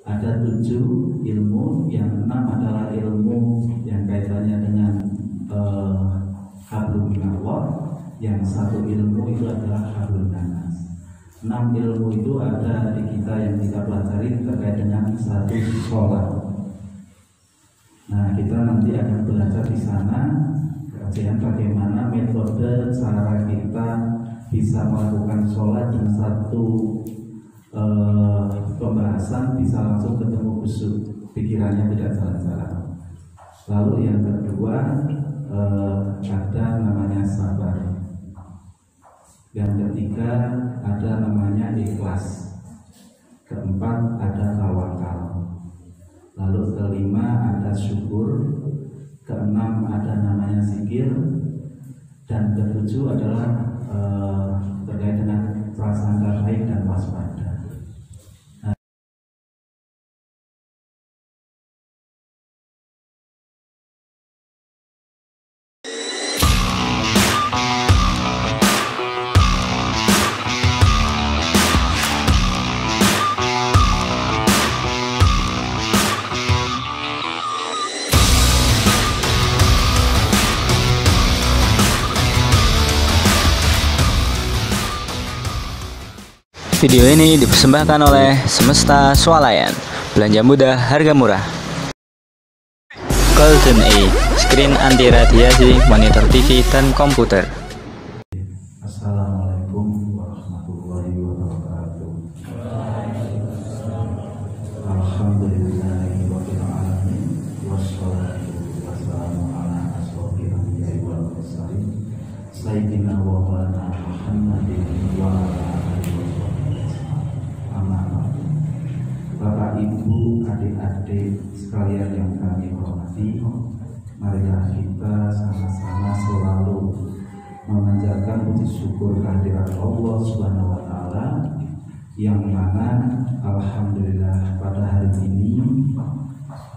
Ada 7 ilmu, yang 6 adalah ilmu yang kaitannya dengan hablum minallah, yang 1 ilmu itu adalah hablum minas. 6 ilmu itu ada di kita yang kita pelajari terkait dengan 1 sholat. Nah, kita nanti akan belajar di sana kajian bagaimana metode cara kita bisa melakukan sholat dengan 1 pembahasan bisa langsung ketemu khusyuk, pikirannya tidak jalan-jalan. Lalu yang kedua ada namanya sabar. Yang ketiga ada namanya ikhlas. Keempat ada tawakal. Lalu kelima ada syukur. Keenam ada namanya zikir. Dan ketujuh adalah terkait dengan prasangka baik dan waspada. Video ini dipersembahkan oleh Semesta Swalayan. Belanja mudah, harga murah. Golden A, screen anti radiasi, monitor TV dan komputer. Assalamualaikum warahmatullahi wabarakatuh. Alhamdulillahirabbil alamin, wassalatu wassalamu ala asyrofil anbiya'i wal mursalin, sayyidina wa maulana Muhammadin wa ala Bapak, Ibu, adik-adik sekalian yang kami hormati, marilah kita sama-sama selalu memanjatkan puji syukur kehadirat Allah Subhanahu wa Ta'ala, yang mana alhamdulillah pada hari ini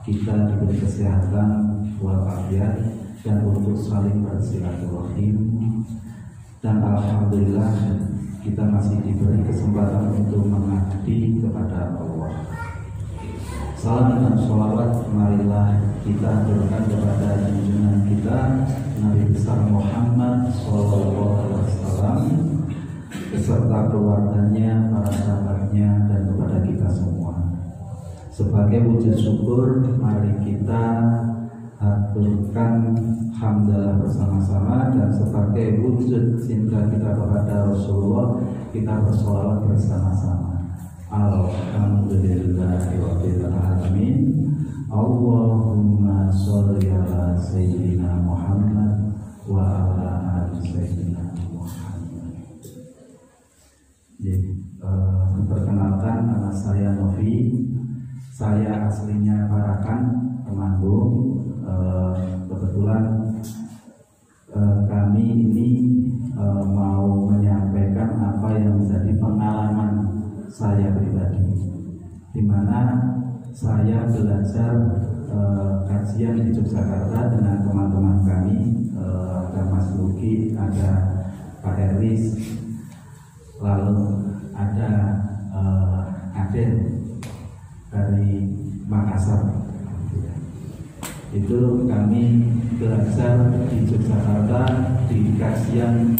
kita diberi kesehatan walafiat dan untuk saling bersilaturahim, dan alhamdulillah kita masih diberi kesempatan untuk mengabdi kepada Allah. Salam dan sholawat marilah kita aturkan kepada junjungan kita Nabi besar Muhammad SAW beserta keluarganya, para sahabatnya, dan kepada kita semua. Sebagai wujud syukur, mari kita aturkan hamdalah bersama-sama, dan sebagai wujud cinta kita kepada Rasulullah, kita bersolawat bersama-sama. Alhamdulillahirabbil alamin. Allahumma sholli ala sayyidina Muhammad wa ala ali sayyidina Muhammad. Perkenalkan, nama saya Novi. Saya aslinya Parakan, Temanggung. Kebetulan kami ini mau menyampaikan apa yang menjadi pengalaman saya pribadi, di mana saya belajar kajian di Yogyakarta dengan teman-teman kami, ada Mas Luki, ada Pak Eris, lalu ada Aden dari Makassar. Itu kami belajar di Yogyakarta di kajian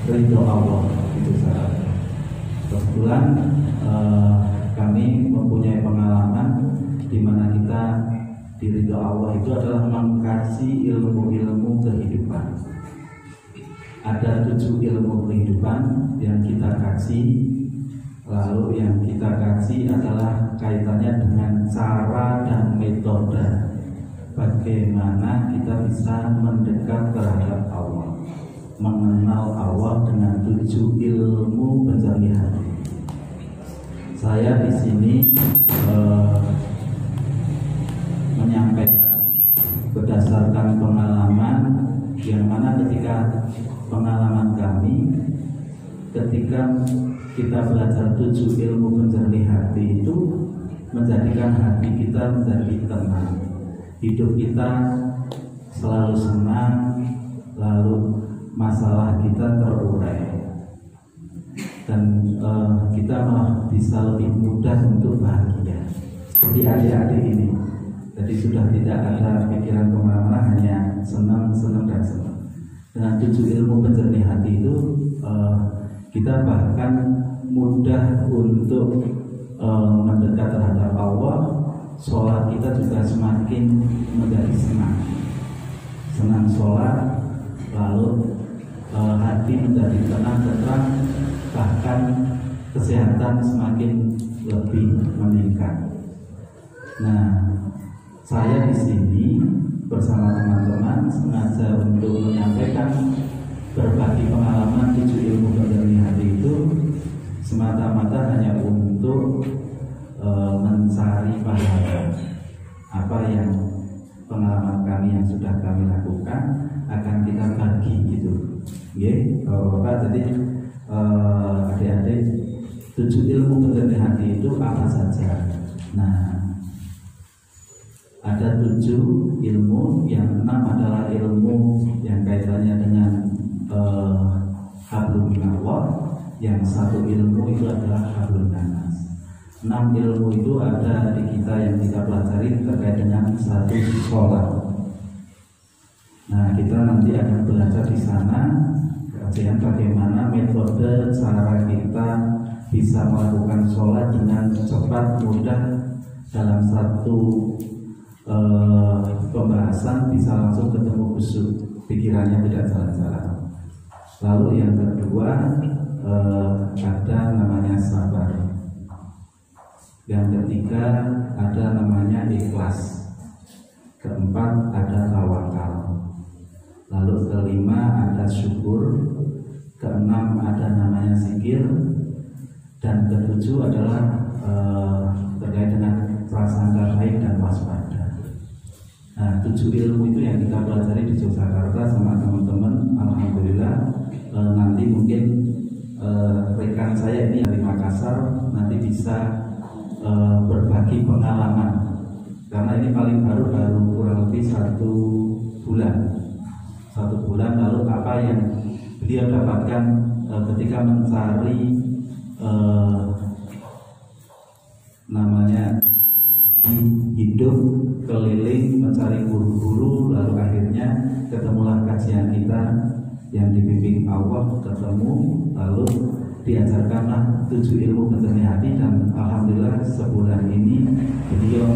ridho Allah di Yogyakarta. Kebetulan kami mempunyai pengalaman di mana kita di ridho Allah itu adalah mengkaji ilmu-ilmu kehidupan. Ada 7 ilmu kehidupan yang kita kaji. Lalu yang kita kaji adalah kaitannya dengan cara dan metode bagaimana kita bisa mendekat terhadap Allah, mengenal Allah dengan 7 ilmu pencari hati. Saya di sini menyampaikan berdasarkan pengalaman, yang mana ketika pengalaman kami ketika kita belajar 7 ilmu pencari hati itu menjadikan hati kita menjadi tenang, hidup kita selalu senang, lalu masalah kita terurai, dan kita malah bisa lebih mudah untuk bahagia. Jadi adik-adik ini, jadi sudah tidak ada pikiran kemana-mana, hanya senang dan senang. Dengan 7 ilmu penjernih hati itu kita bahkan mudah untuk mendekat terhadap Allah. Sholat kita juga semakin menjadi senang sholat, lalu hati menjadi tenang, bahkan kesehatan semakin lebih meningkat. Nah, saya di sini bersama teman-teman sengaja untuk menyampaikan berbagi pengalaman 7 ilmu penjernih hati itu semata-mata hanya untuk mencari pahala. Apa yang pengalaman kami yang sudah kami lakukan akan kita bagi gitu. Nggih, Bapak-bapak, jadi adik-adik, 7 ilmu penjernih hati itu apa saja? Nah, ada 7 ilmu, yang 6 adalah ilmu yang kaitannya dengan hablum minallah, yang 1 ilmu itu adalah hablum nanas. 6 ilmu itu ada di kita yang kita pelajari terkait dengan 1 sholat. Nah, kita nanti akan belajar di sana kajian bagaimana metode cara kita bisa melakukan sholat dengan cepat, mudah, dalam 1 pembahasan bisa langsung ketemu khusyuk, pikirannya tidak jalan-jalan. Lalu yang kedua ada namanya sabar. Yang ketiga ada namanya ikhlas. Keempat ada tawakal. Lalu kelima ada syukur. Keenam ada namanya zikir. Dan ketujuh adalah terkait dengan prasangka baik dan waspada. Nah, 7 ilmu itu yang kita pelajari di Yogyakarta sama teman-teman. Alhamdulillah, nanti mungkin rekan saya ini dari Makassar nanti bisa berbagi pengalaman, karena ini paling baru kurang lebih 1 bulan. Lalu apa yang beliau dapatkan ketika mencari namanya hidup keliling mencari guru-guru, lalu akhirnya ketemulah kajian kita yang dibimbing Allah, ketemu, lalu diajarkanlah 7 ilmu penjernih hati. Dan alhamdulillah sebulan ini beliau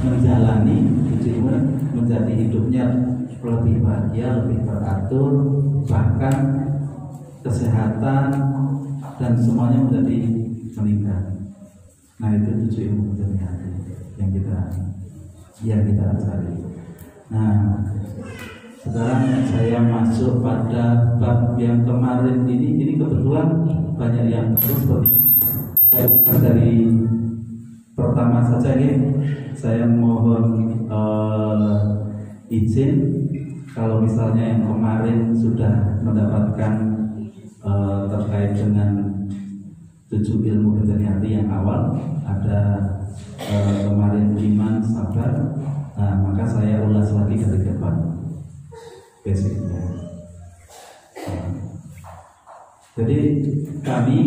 menjalani 7 ilmu, menjadi hidupnya lebih bahagia, lebih teratur, bahkan kesehatan dan semuanya menjadi meningkat. Nah, itu 7 ilmu penjernih hati yang kita cari. Nah, sekarang saya masuk pada bab yang kemarin ini kebetulan banyak yang terus dari pertama saja ini saya mohon izin kalau misalnya yang kemarin sudah mendapatkan terkait dengan 7 ilmu penjernih hati yang awal, ada kemarin iman, sabar. Nah, maka saya ulas lagi dari depan basicnya. Jadi kami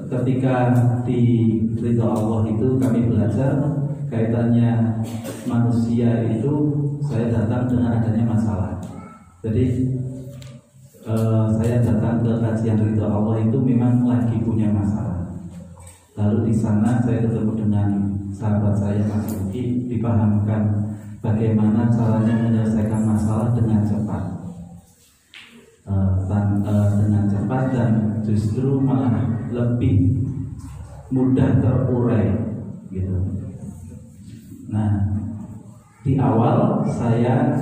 ketika di ridha Allah itu kami belajar kaitannya manusia itu, saya datang dengan adanya masalah. Jadi saya datang ke kajian ridha Allah itu memang lagi punya masalah. Lalu di sana saya ketemu dengan sahabat saya Mas Yuki, dipahamkan bagaimana caranya menyelesaikan masalah dengan cepat, dan justru malah lebih mudah terurai gitu. Nah, di awal saya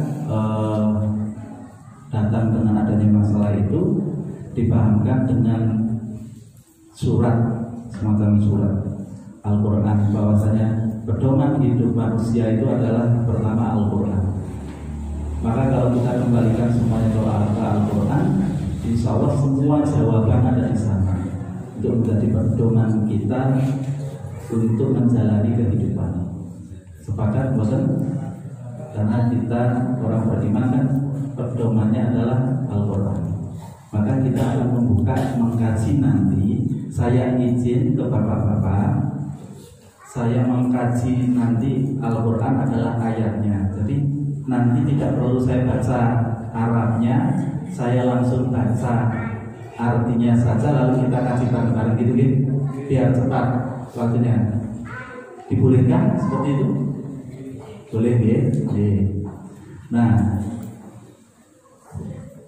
datang dengan adanya masalah itu dipahamkan dengan semacam surat Al-Quran, bahwasanya pedoman hidup manusia itu adalah pertama Al-Quran. Maka kalau kita kembalikan semuanya ke Al-Quran, insya Allah semua jawaban ada di sana untuk menjadi pedoman kita untuk menjalani kehidupan. Sepakat bosan? Karena kita orang beriman kan pedomannya adalah Al-Quran. Maka kita akan mengkaji nanti. Saya izin ke bapak-bapak, saya mengkaji nanti Al-Quran adalah ayatnya. Jadi nanti tidak perlu saya baca Arabnya, saya langsung baca artinya saja lalu kita kaji bareng-bareng gitu biar cepat waktunya. Dibolehkan seperti itu? Boleh ya? Nah,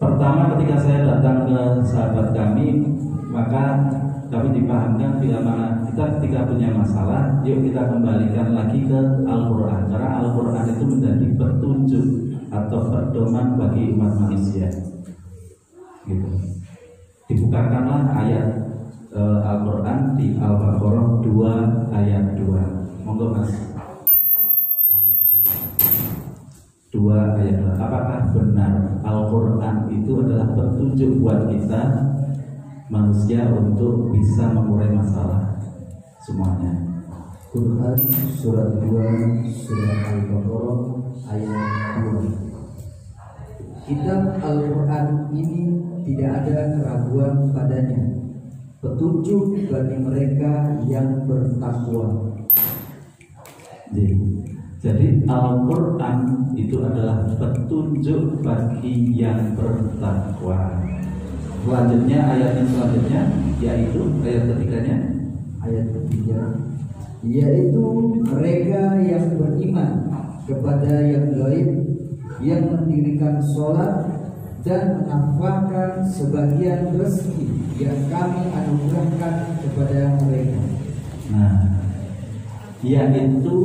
pertama ketika saya datang ke sahabat kami, maka kami dipahamkan bila mana kita ketika punya masalah, yuk kita kembalikan lagi ke Al-Quran. Karena Al-Quran itu menjadi petunjuk atau pedoman bagi umat manusia. Gitu. Dibukakanlah ayat Al-Quran di Al-Baqarah 2 ayat 2. Monggo Mas. 2 ayat 2. Apakah benar Al-Quran itu adalah petunjuk buat kita manusia untuk bisa mengurai masalah semuanya? Quran surat 2 surat Al-Baqarah ayat 2. Kitab Al-Quran ini tidak ada keraguan padanya, petunjuk bagi mereka yang bertakwa. Jadi Al-Quran itu adalah petunjuk bagi yang bertakwa. Selanjutnya ayat yang selanjutnya yaitu ayat ketiganya, Ayat ketiga, yaitu mereka yang beriman kepada yang gaib, yang mendirikan sholat dan menafkahkan sebagian rezeki yang kami anugerahkan kepada mereka. nah, yaitu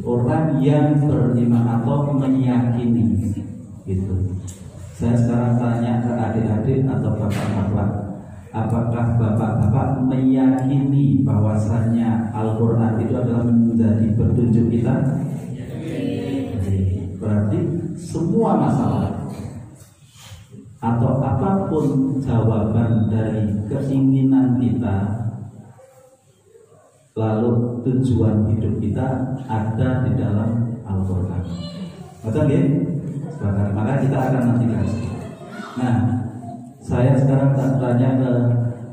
orang yang beriman atau meyakini, gitu. Saya sekarang tanya ke adik-adik atau bapak-bapak, apakah bapak-bapak meyakini bahwasannya Al-Quran itu adalah menjadi petunjuk kita? Berarti semua masalah atau apapun jawaban dari keinginan kita, lalu tujuan hidup kita ada di dalam Al-Quran. Betul ya? Maka kita akan nanti kasih. Nah, saya sekarang tanya ke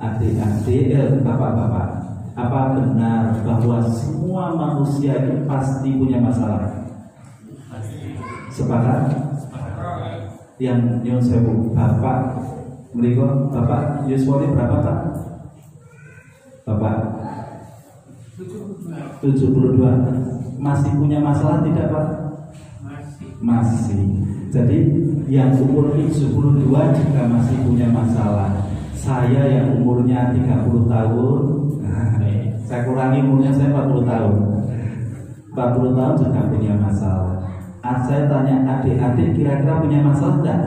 adik-adik, bapak-bapak, apa benar bahwa semua manusia itu pasti punya masalah? Sepakat? Yang nyun sewu, bapak, mereka, bapak Yuswali berapa Pak? Bapak 72. Masih punya masalah tidak Pak? Masih. Jadi yang umur 72 juga masih punya masalah. Saya yang umurnya 30 tahun, saya kurangi umurnya, saya 40 tahun. 40 tahun juga punya masalah. Saya tanya adik-adik, kira-kira punya masalah enggak?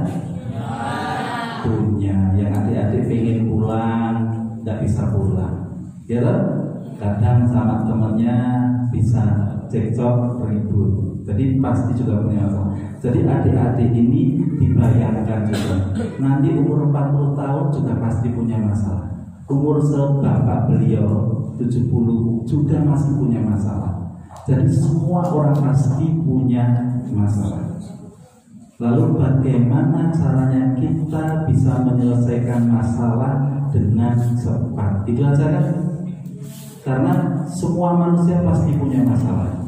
Punya. Yang adik-adik pengen pulang, enggak bisa pulang. Ya loh? Kadang sama temannya bisa cekcok, ribut. Jadi pasti juga punya masalah. Jadi adik-adik ini dibayangkan juga, nanti umur 40 tahun juga pasti punya masalah. Umur sebapak beliau 70 juga masih punya masalah. Jadi semua orang pasti punya masalah. Lalu bagaimana caranya kita bisa menyelesaikan masalah dengan cepat? Itu aja kan? Karena semua manusia pasti punya masalah.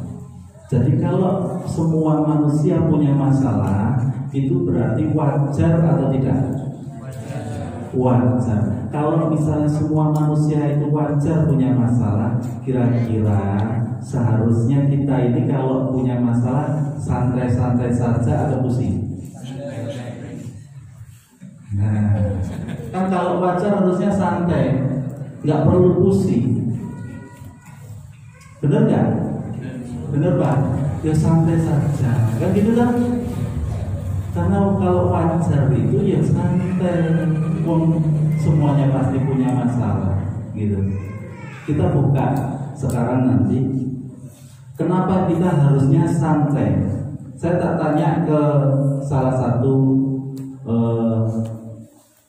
Jadi kalau semua manusia punya masalah, itu berarti wajar atau tidak? Wajar. Kalau misalnya semua manusia itu wajar punya masalah, kira-kira seharusnya kita ini kalau punya masalah santai-santai saja atau pusing? Nah, kan kalau wajar harusnya santai, nggak perlu pusing. Bener nggak? Bener Pak? Ya santai saja, kan gitu kan? Karena kalau wajar itu ya santai, semuanya pasti punya masalah, gitu. Kita buka sekarang nanti, kenapa kita harusnya santai? Saya tak tanya ke salah satu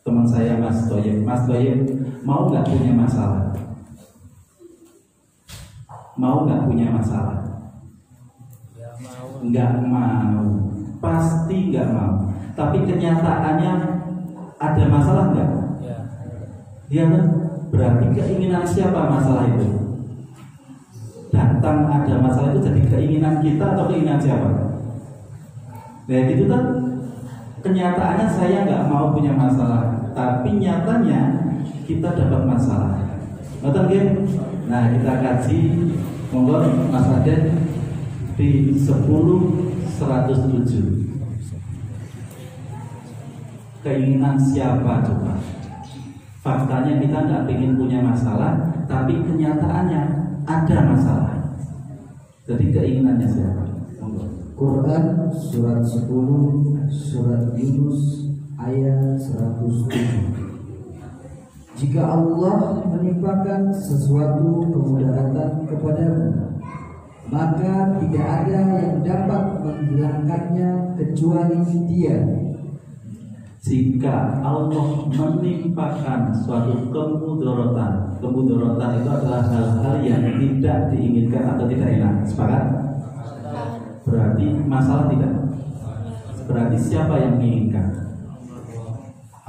teman saya, Mas Toyib. Mas Toyib, mau nggak punya masalah? Mau nggak punya masalah? Nggak mau, pasti nggak mau. Tapi kenyataannya ada masalah nggak? Ya kan? Berarti keinginan siapa masalah itu? Datang datang ada masalah itu jadi keinginan kita atau keinginan siapa? Nah gitu kan, kenyataannya saya nggak mau punya masalah, tapi nyatanya kita dapat masalah. Betul kan? Nah kita kaji, monggo Mas Aden di 10.107. Keinginan siapa coba? Faktanya kita nggak ingin punya masalah, tapi kenyataannya ada masalah. Jadi keinginannya siapa? Quran surat 10 surat Yunus ayat 107. Jika Allah menimpakan sesuatu kemudaratan kepadamu, maka tidak ada yang dapat menghilangkannya kecuali Dia. Jika Allah menimpakan suatu kemudaratan itu adalah hal-hal yang tidak diinginkan atau tidak enak. Sepakat? Berarti masalah tidak? Berarti siapa yang menginginkan?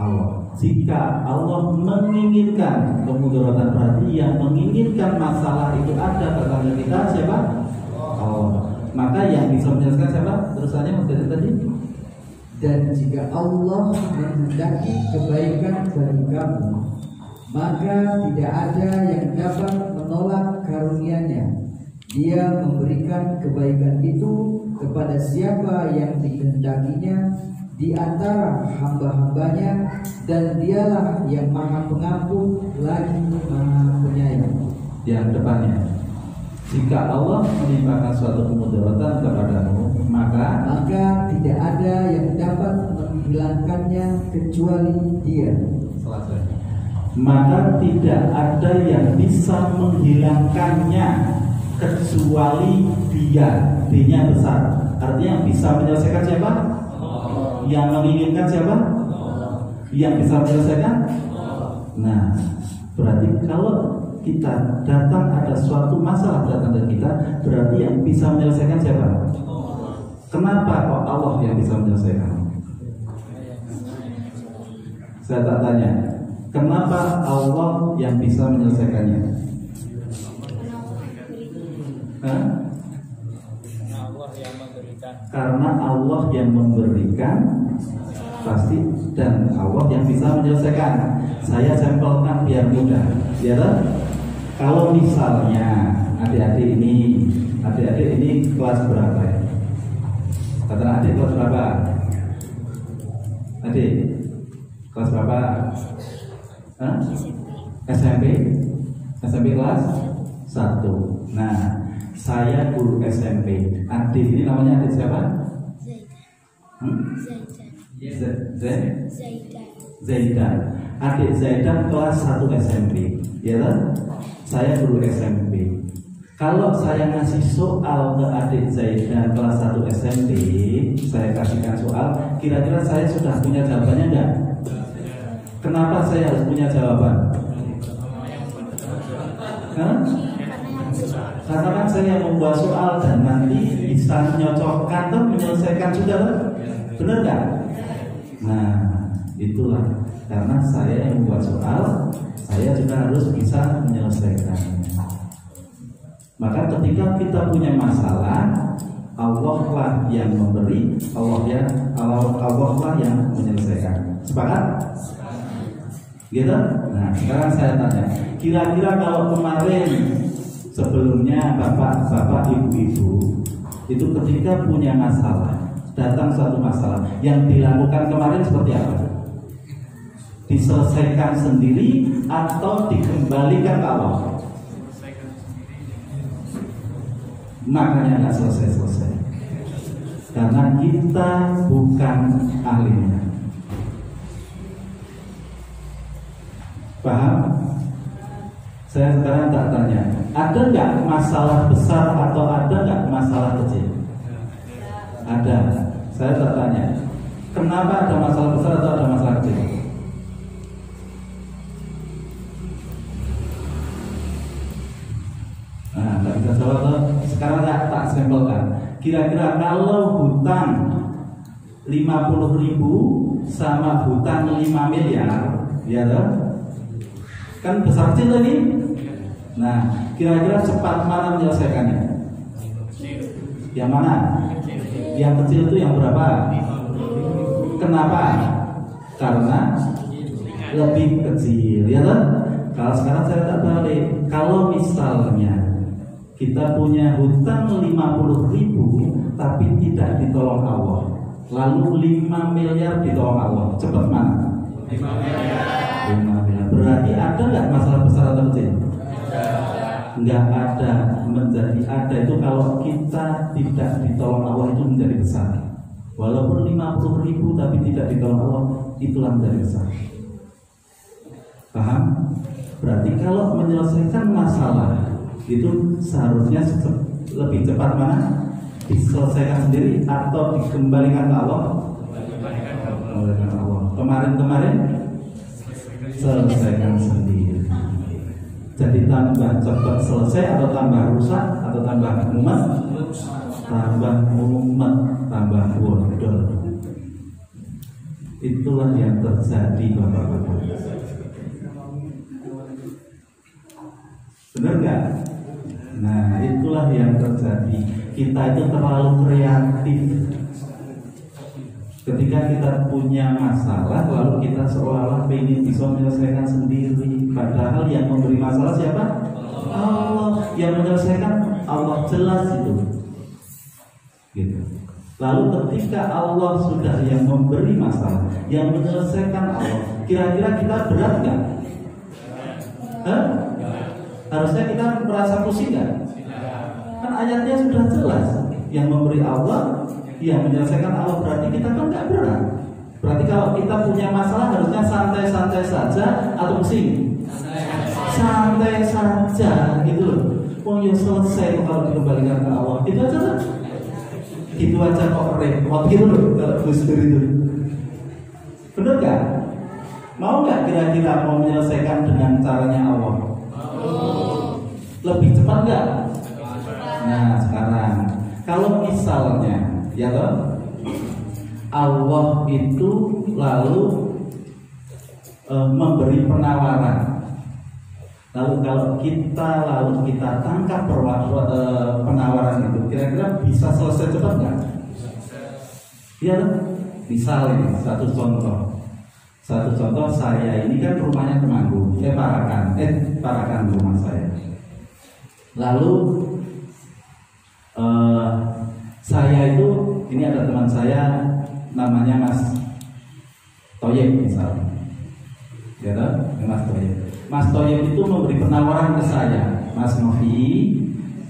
Allah. Jika Allah menginginkan kemudaratan, berarti yang menginginkan masalah itu ada pada kita siapa? Allah. Maka yang bisa menjelaskan siapa? Terusannya dari tadi. Dan jika Allah menghendaki kebaikan bagi kamu, maka tidak ada yang dapat menolak karunia-Nya. Dia memberikan kebaikan itu kepada siapa yang dikehendakinya di antara hamba-hambanya, dan Dialah yang Maha Pengampun lagi Maha Penyayang. Yang depannya, jika Allah menimpakan suatu kemudaratan kepadamu, maka tidak ada yang dapat menghilangkannya kecuali Dia. Selesai. Maka tidak ada yang bisa menghilangkannya kecuali Dia. D-nya besar. Artinya yang bisa menyelesaikan siapa? Yang menginginkan siapa? Yang bisa menyelesaikan? Nah, berarti kalau kita datang ada suatu masalah datang dari kita, berarti yang bisa menyelesaikan siapa? Kenapa kok Allah yang bisa menyelesaikan? Saya tak tanya, kenapa Allah yang bisa menyelesaikannya? Hah? Karena Allah yang memberikan pasti, dan Allah yang bisa menyelesaikan. Saya sampelkan biar mudah, ya kan? Kalau misalnya adik-adik ini kelas berapa ya? Katakan adik kelas berapa? Adik kelas berapa? Hah? SMP kelas 1. Nah, saya guru SMP. Adik ini namanya adik siapa? Zaidan. Adik Zaidan kelas 1 SMP, ya kan? Saya guru SMP. Kalau saya ngasih soal ke adik Zaidan kelas 1 SMP, saya kasihkan soal, kira-kira saya sudah punya jawabannya enggak? Kenapa saya harus punya jawaban? Karena kan saya membuat soal dan nanti bisa menyocokkan atau menyelesaikan juga, benar nggak? Nah, itulah karena saya yang membuat soal, saya juga harus bisa menyelesaikan. Maka ketika kita punya masalah, Allah lah yang memberi, Allah lah yang menyelesaikan. Sepakat? Gitu? Nah, sekarang saya tanya, kira-kira kalau kemarin sebelumnya bapak, ibu-ibu itu ketika punya masalah, datang suatu masalah, yang dilakukan kemarin seperti apa? Diselesaikan sendiri atau dikembalikan ke Allah? Makanya nggak selesai-selesai, karena kita bukan ahlinya. Paham? Saya sekarang tak tanya, ada nggak masalah besar atau ada nggak masalah kecil? Ada. Saya tak tanya, kenapa ada masalah besar atau ada masalah kecil? Nah, nggak bisa jawab. Sekarang tak sampelkan. Kira-kira kalau hutang 50.000 sama hutang 5 miliar, ya kan besar kecil lagi. Nah, kira-kira cepat mana menyelesaikannya? Yang mana? Yang kecil itu yang berapa? Kenapa? Karena lebih kecil, ya kan? Kalau sekarang saya tak balik. Kalau misalnya kita punya hutang 50.000 tapi tidak ditolong Allah, lalu 5 miliar ditolong Allah, cepat mana? 5 miliar. Berarti ada nggak masalah besar atau kecil? Nggak ada. Menjadi ada itu kalau kita tidak ditolong Allah itu menjadi besar. Walaupun 50.000 tapi tidak ditolong Allah, itulah menjadi besar. Paham? Berarti kalau menyelesaikan masalah itu seharusnya lebih cepat mana? Diselesaikan sendiri atau dikembalikan ke Allah? Kembalikan ke Allah. Kemarin selesaikan sendiri. Jadi tambah cepat selesai atau tambah rusak atau tambah mumet? Tambah mumet, tambah bodoh. Itulah yang terjadi, Bapak-bapak. Benar nggak? Nah, itulah yang terjadi. Kita itu terlalu kreatif. Ketika kita punya masalah, lalu kita seolah-olah ingin bisa menyelesaikan sendiri. Padahal yang memberi masalah siapa? Allah. Yang menyelesaikan Allah, jelas itu. Gitu. Lalu ketika Allah sudah yang memberi masalah, yang menyelesaikan Allah, kira-kira kita berat nggak? Harusnya kita merasa pusing nggak? Kan ayatnya sudah jelas. Yang memberi Allah, yang menyelesaikan Allah, berarti kita kan nggak berat. Berarti kalau kita punya masalah harusnya santai-santai saja atau pusing? Santai saja gitu loh. Oh ya selesai kalau dikembalikan ke Allah. Itu aja lah. Itu aja kok repot gitu loh kalau Gus Dur itu. Bener gak? Mau nggak kira-kira mau menyelesaikan dengan caranya Allah? Lebih cepat nggak? Nah sekarang kalau misalnya ya toh Allah itu lalu memberi penawaran. Lalu kalau kita tangkap penawaran itu, kira-kira bisa selesai cepat nggak? Iya, misal ini satu contoh saya ini kan rumahnya Temanggung, Parakan rumah saya. Lalu saya itu ini ada teman saya namanya Mas Toyib misalnya, ya kan? Mas Toyib. Mas Toyib itu memberi penawaran ke saya, Mas Novi,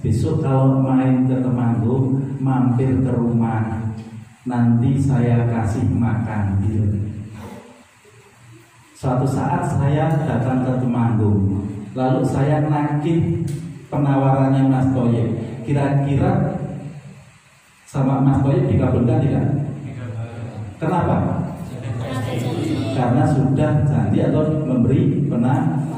besok kalau main ke Temanggung, mampir ke rumah, nanti saya kasih makan gitu. Suatu saat saya datang ke Temanggung, lalu saya nagih penawarannya Mas Toyib. Kira-kira sama Mas Toyib dikabulkan tidak? Kenapa? Karena sudah janji atau memberi penawaran.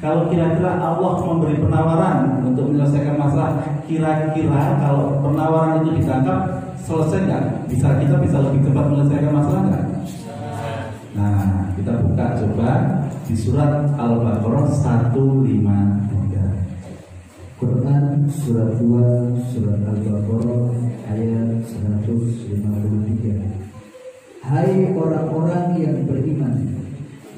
Kalau kira-kira Allah memberi penawaran untuk menyelesaikan masalah, kira-kira kalau penawaran itu ditangkap selesai nggak? Kita bisa lebih cepat menyelesaikan masalah nggak? Nah, kita buka coba di surat Al-Baqarah 153. Quran surat 2 surat Al-Baqarah ayat 153. Hai orang-orang yang beriman,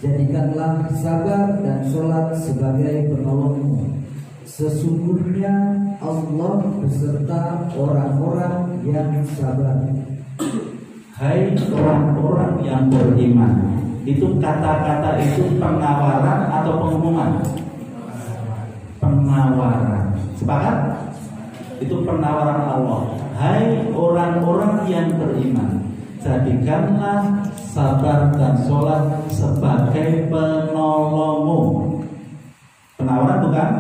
jadikanlah sabar dan sholat sebagai penolongmu. Sesungguhnya Allah beserta orang-orang yang sabar. Hai orang-orang yang beriman. Itu kata-kata itu penawaran atau pengumuman? Penawaran. Sepakat? Itu penawaran Allah. Hai orang-orang yang beriman, jadikanlah sabar dan sholat sebagai penolongmu. Penawaran bukan?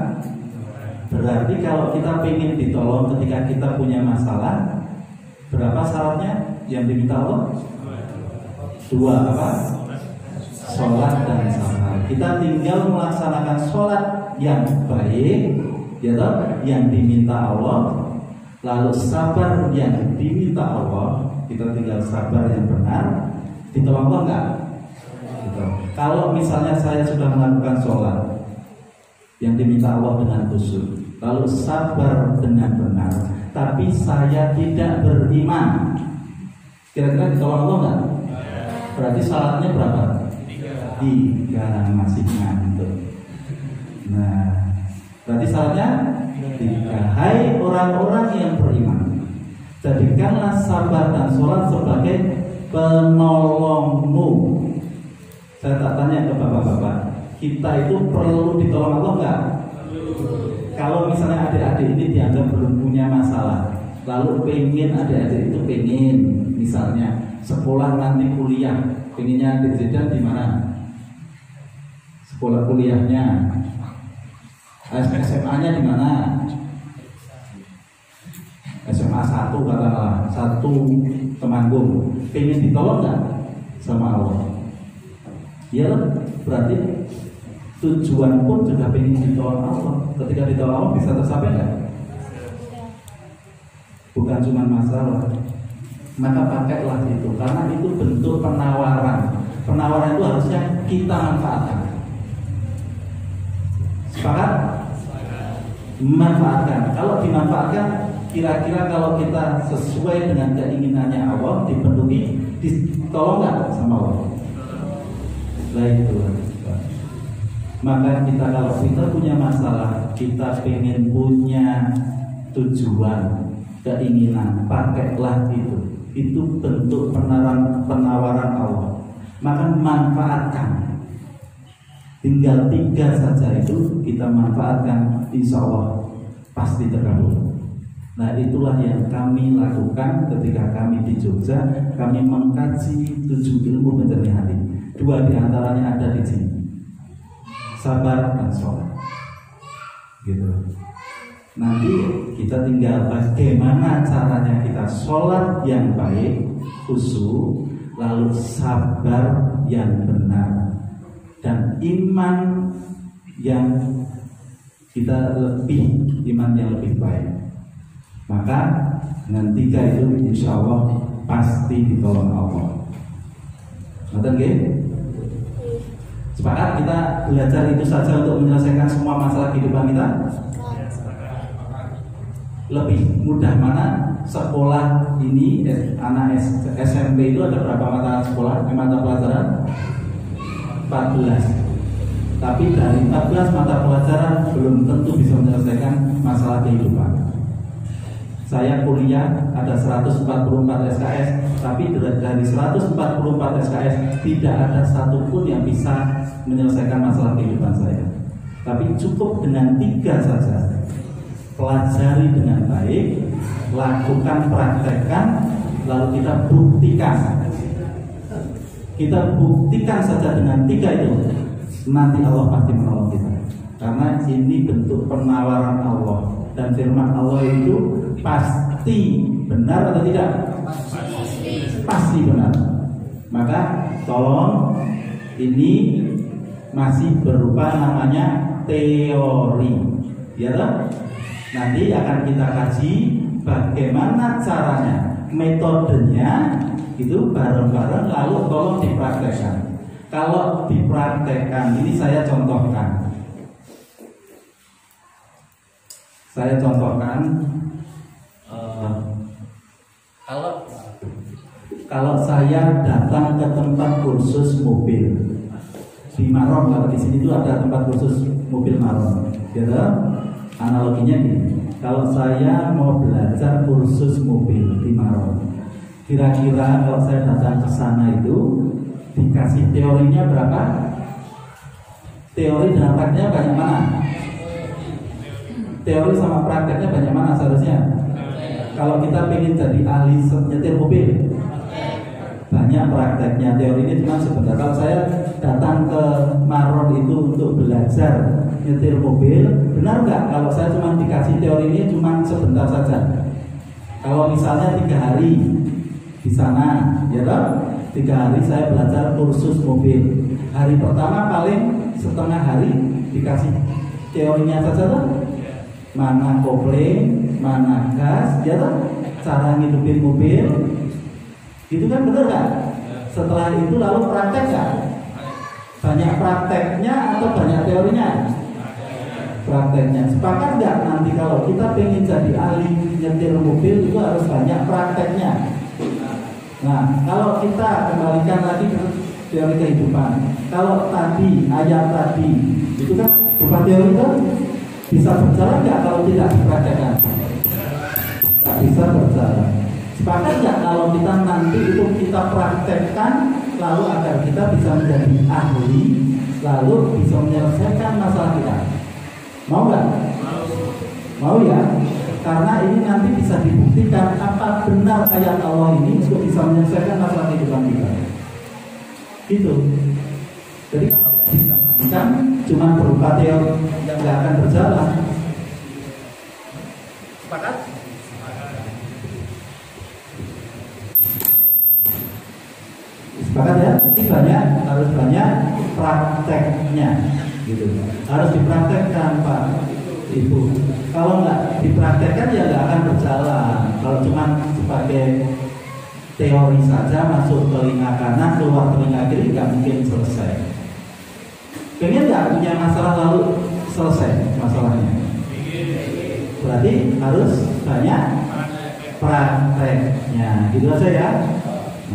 Berarti kalau kita ingin ditolong ketika kita punya masalah, berapa syaratnya yang diminta Allah? 2 apa? Sholat dan sabar. Kita tinggal melaksanakan sholat yang baik, ya toh, yang diminta Allah, lalu sabar yang diminta Allah. Kita tinggal sabar yang benar, ditolong Allah enggak? Gitu. Kalau misalnya saya sudah melakukan sholat yang diminta Allah dengan khusyuk, lalu sabar dengan benar, tapi saya tidak beriman, kira-kira ditolong Allah nggak? Berarti syaratnya berapa? 3, masih ngantuk. Nah, berarti syaratnya 3. Hai orang-orang yang beriman, jadikanlah sabar dan sholat sebagai penolongmu. Saya tak tanya ke bapak-bapak, kita itu perlu ditolong Allah nggak? Kalau misalnya adik-adik ini dianggap belum punya masalah, lalu pengen adik-adik itu pengen, misalnya sekolah nanti kuliah, pengennya adik-adik di mana? Sekolah kuliahnya, SMA-nya di mana? SMA 1 katakanlah, 1 Temanggung. Pengen ditolong nggak sama Allah? Ya, berarti tujuan pun juga pengen ditolong Allah. Ketika ditolong Allah bisa tercapai nggak? Bukan cuma masalah. Maka pakailah itu, karena itu bentuk penawaran. Penawaran itu harusnya kita manfaatkan. Sepakat? Manfaatkan. Kalau dimanfaatkan, kira-kira kalau kita sesuai dengan keinginannya Allah, dipenuhi, ditolong nggak sama Allah? Lah itu. Maka kita kalau kita punya masalah, kita pengen punya tujuan, keinginan, pakailah itu. Itu bentuk penawaran Allah. Maka manfaatkan. Tinggal 3 saja itu kita manfaatkan, insya Allah pasti terkabul. Nah, itulah yang kami lakukan ketika kami di Jogja. Kami mengkaji 7 ilmu penjernih hati. 2 diantaranya ada di sini, sabar dan sholat. Gitu. Nanti kita tinggal bagaimana caranya kita sholat yang baik, khusyuk, lalu sabar yang benar, dan iman yang kita iman yang lebih baik. Maka dengan 3 itu insya Allah pasti ditolong Allah. Betul nggih? Sepakat kita belajar itu saja untuk menyelesaikan semua masalah kehidupan kita? Lebih mudah mana sekolah ini? Anak SMP itu ada berapa mata sekolah, mata pelajaran? 14. Tapi dari 14 mata pelajaran belum tentu bisa menyelesaikan masalah kehidupan. Saya kuliah ada 144 SKS, tapi dari 144 SKS tidak ada satupun yang bisa menyelesaikan masalah kehidupan saya. Tapi cukup dengan 3 saja. Pelajari dengan baik, lakukan, praktekkan, lalu kita buktikan. Kita buktikan saja dengan 3 itu, nanti Allah pasti menolong kita. Karena ini bentuk penawaran Allah. Dan firman Allah itu pasti benar atau tidak? Pasti benar. Maka tolong, ini masih berupa namanya teori, ya toh? Nanti akan kita kaji bagaimana caranya, metodenya itu bareng-bareng, lalu tolong dipraktekkan. Kalau dipraktekkan, ini saya contohkan. Kalau saya datang ke tempat kursus mobil di Maron, kalau di sini itu ada tempat kursus mobil Maron, gitu. Analoginya gini, kalau saya mau belajar kursus mobil di Maron, kira-kira kalau saya datang ke sana itu dikasih teorinya berapa? Teori dan prakteknya banyak mana? Teori sama prakteknya banyak mana seharusnya? Kalau kita pengen jadi ahli nyetir mobil, banyak prakteknya. Teorinya cuma sebentar. Kalau saya datang ke Maron itu untuk belajar nyetir mobil, benar nggak? Kalau saya cuma dikasih teorinya cuma sebentar saja. Kalau misalnya 3 hari di sana, ya toh, 3 hari saya belajar kursus mobil. Hari pertama paling setengah hari dikasih teorinya saja toh. Mana kopling, mana gas, ya toh, cara ngidupin mobil. Itu kan benar nggak? Setelah itu lalu praktek nggak? Banyak prakteknya atau banyak teorinya? prakteknya. Sepakat nggak nanti kalau kita pengen jadi ahli nyetir mobil itu harus banyak prakteknya. Nah, kalau kita kembalikan lagi ke teori kehidupan, kalau tadi ayat tadi itu kan bukan teori itu bisa berjalan nggak kalau tidak dipraktekkan? Nggak bisa berjalan. Sepakat nggak kalau kita nanti itu kita praktekkan lalu agar kita bisa menjadi ahli, lalu bisa menyelesaikan masalah kita? Mau nggak? Mau ya? Karena ini nanti bisa dibuktikan apa benar ayat Allah ini untuk bisa menyelesaikan masalah kehidupan kita. Gitu. Jadi kalau nggak dijalankan cuma berupa teori yang nggak akan berjalan. Sepakat? Sepakat ya? Ini harus banyak prakteknya, gitu. Harus dipraktekkan Pak Ibu. Kalau nggak dipraktekkan ya nggak akan berjalan. Kalau cuma sebagai teori saja masuk telinga kanan keluar telinga kiri nggak mungkin selesai. Pengen nggak punya masalah lalu selesai masalahnya? Berarti harus banyak prakteknya. Gitu aja ya.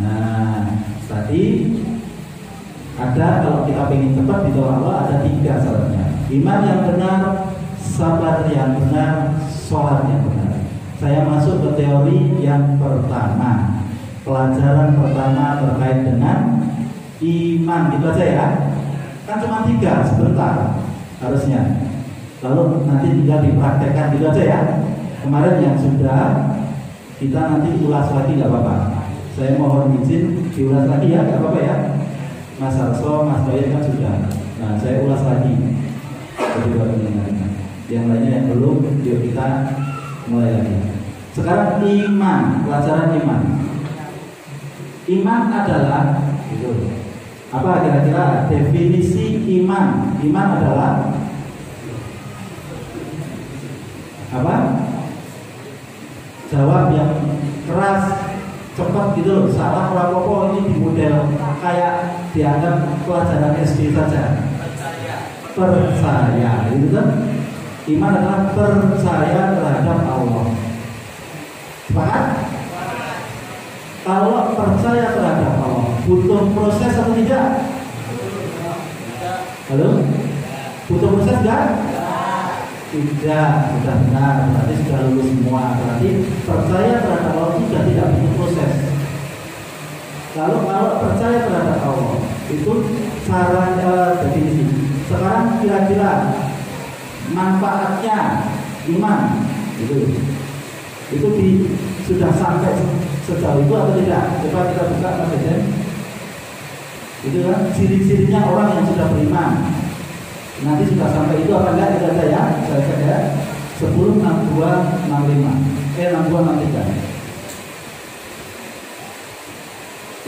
Nah, tadi ada kalau kita pengen cepat di Allah ada 3 syaratnya. Iman yang benar, sabar yang benar, sholat yang benar. Saya masuk ke teori yang pertama. Pelajaran pertama terkait dengan iman, gitu aja ya. Kan cuma 3 sebentar harusnya. Lalu nanti tinggal dipraktekkan, gitu aja ya. Kemarin yang sudah kita nanti ulas lagi nggak apa-apa. Saya mohon izin diulas lagi ya, nggak apa-apa ya. Mas Arso, Mas Doyen kan sudah. Nah, saya ulas lagi. Yang lainnya yang belum, yuk kita mulai lagi. Sekarang iman, pelajaran iman. Iman adalah itu. Apa kira-kira definisi iman? Iman adalah apa? Jawab yang keras, cepat gitu. Salah apa-apa ini di model kayak dianggap pelajaran SD saja. Percaya, itu kan? Iman adalah percaya terhadap Allah. Sepakat? Kalau percaya terhadap Allah, butuh proses atau tidak? Halo? Butuh proses enggak? Tidak, sudah benar. Berarti sudah lulus semua. Berarti percaya terhadap Allah sudah tidak butuh proses. Lalu kalau percaya terhadap Allah, itu cara definisi. Sekarang kira-kira manfaatnya iman itu sudah sampai sejauh itu atau tidak? Coba kita buka Mas Deden. Itu kan ciri-cirinya orang yang sudah beriman. Nanti sudah sampai itu apa enggak? Kita ya, saya cek ya. 10, 62, 65. 62, 63.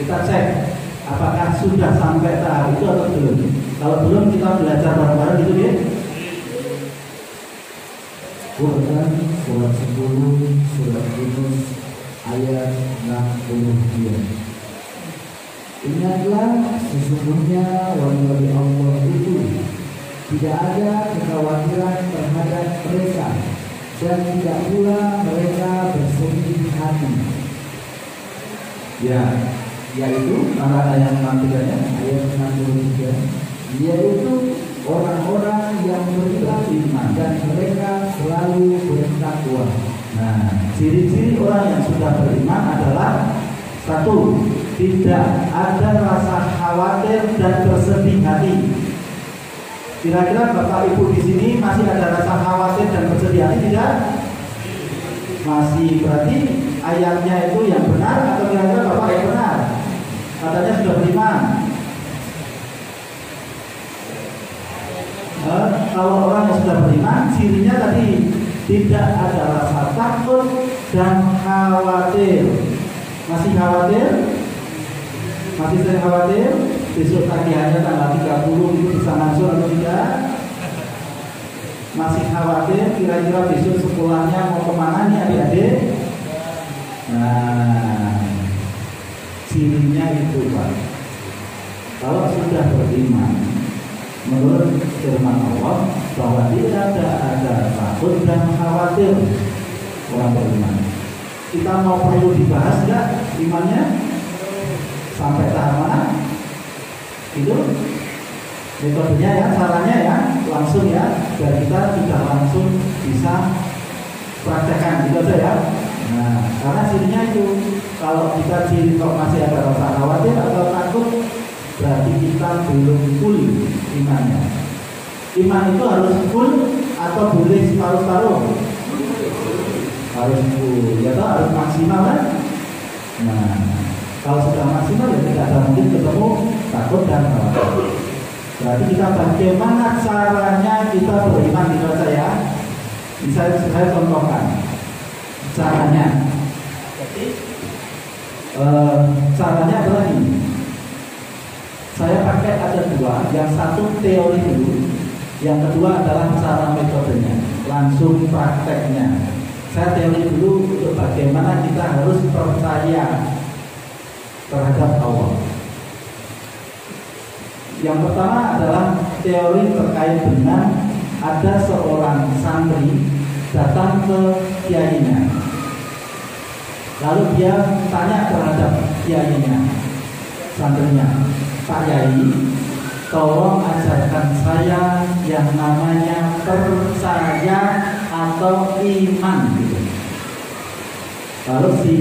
Kita cek apakah sudah sampai tahap itu atau belum. Kalau belum kita belajar bareng-bareng gitu ya. Quran surat 10 surat Yunus ayat 62. Ingatlah sesungguhnya wali-wali Allah itu tidak ada kekhawatiran terhadap mereka dan tidak pula mereka bersedih hati. Ya, yaitu mana ayat 63 ayat 63, yaitu orang-orang yang beriman dan mereka selalu bertakwa. Nah, ciri-ciri orang yang sudah beriman adalah 1, tidak ada rasa khawatir dan bersedih hati. Kira-kira Bapak Ibu di sini masih ada rasa khawatir dan bersedih hati tidak? Masih. Berarti ayatnya itu yang benar atau kira-kira Bapak yang benar? Katanya sudah beriman. Kalau orang yang sudah beriman, cirinya tadi tidak ada rasa takut dan khawatir. Masih khawatir? Masih sering khawatir? Besok tagihannya tanggal 30 itu bisa masuk atau tidak? Masih khawatir? Kira-kira besok sekolahnya mau kemana nih adik-adik? Nah, cirinya itu Pak. Kalau sudah beriman, menurut firman Allah bahwa tidak ada khawatir orang beriman. Kita mau perlu dibahas nggak imannya sampai tahap mana? Itu metodenya ya, caranya ya, langsung ya, biar kita sudah langsung bisa praktekkan gitu aja ya. Nah, karena cirinya itu, kalau kita ciri kok masih ada rasa khawatir atau takut, berarti kita belum full imannya. Iman itu harus full atau boleh separuh-paruh? Harus full, ya toh, harus maksimal kan? Nah, kalau sudah maksimal ya tidak ada mungkin ketemu takut dan khawatir. Berarti kita bagaimana caranya kita beriman gitu saja ya. Bisa saya contohkan caranya. Caranya adalah ini. Saya pakai ada dua, yang satu teori dulu, yang kedua adalah cara metodenya, langsung prakteknya. Saya teori dulu untuk bagaimana kita harus percaya terhadap Allah. Yang pertama adalah teori terkait dengan ada seorang santri datang ke kiainya. Lalu dia tanya terhadap kiainya, santrinya, Pak Yai, tolong ajarkan saya yang namanya percaya atau iman gitu. Lalu si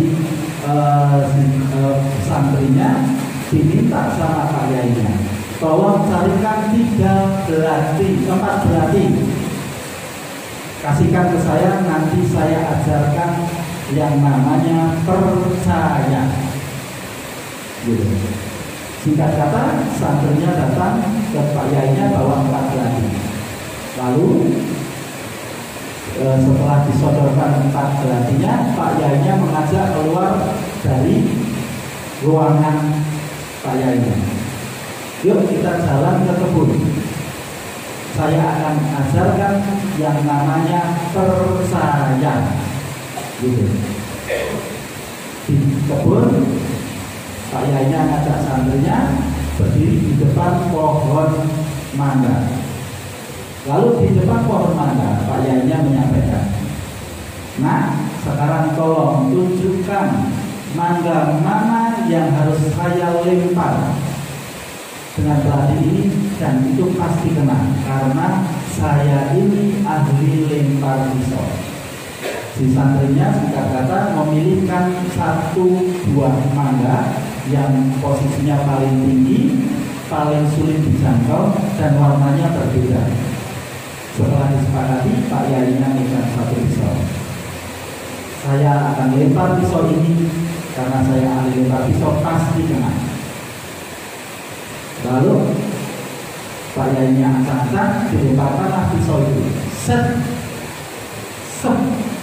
santrinya diminta sama Pak Yainya, tolong carikan 3 belati, 4 belati, kasihkan ke saya, nanti saya ajarkan yang namanya percaya gitu. Singkat kata, santrinya datang ke Pak Yainya bawa 4 belati. Lalu setelah disodorkan 4 belatinya, Pak Yainya mengajak keluar dari ruangan Pak Yainya. Yuk kita jalan ke kebun. Saya akan ajarkan yang namanya percaya. Gitu. Di kebun, Pak Yainya ngajak santrinya berdiri di depan pohon mangga. Lalu di depan pohon mangga, Pak Yainya menyampaikan, nah sekarang tolong tunjukkan mangga mana yang harus saya lempar dengan belati ini, dan itu pasti kena karena saya ini ahli lempar pisau. Si santrinya singkat kata memilihkan 1 buah mangga yang posisinya paling tinggi, paling sulit dijangkau, dan warnanya berbeda. Setelah disepakati, Pak Yainya memegang 1 pisau. Saya akan lempar pisau ini karena saya ahli lempar pisau, pasti kena. Lalu Pak Yainya acak-acak, dilemparkanlah pisau itu. Set,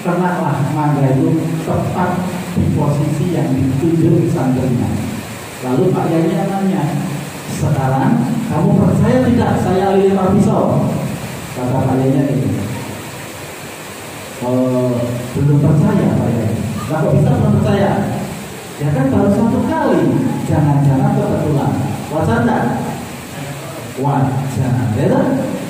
kenalah mangga itu tepat di posisi yang ditunjuk santrinya. Lalu Pak Yainya nanya, sekarang kamu percaya tidak saya lempar pisau? Kata Pak Yainya gitu. Belum percaya Pak Yai. Lah kok bisa belum percaya? Ya kan baru 1 kali. Jangan-jangan kebetulan. Wajar tak? Wajar. Ya kan?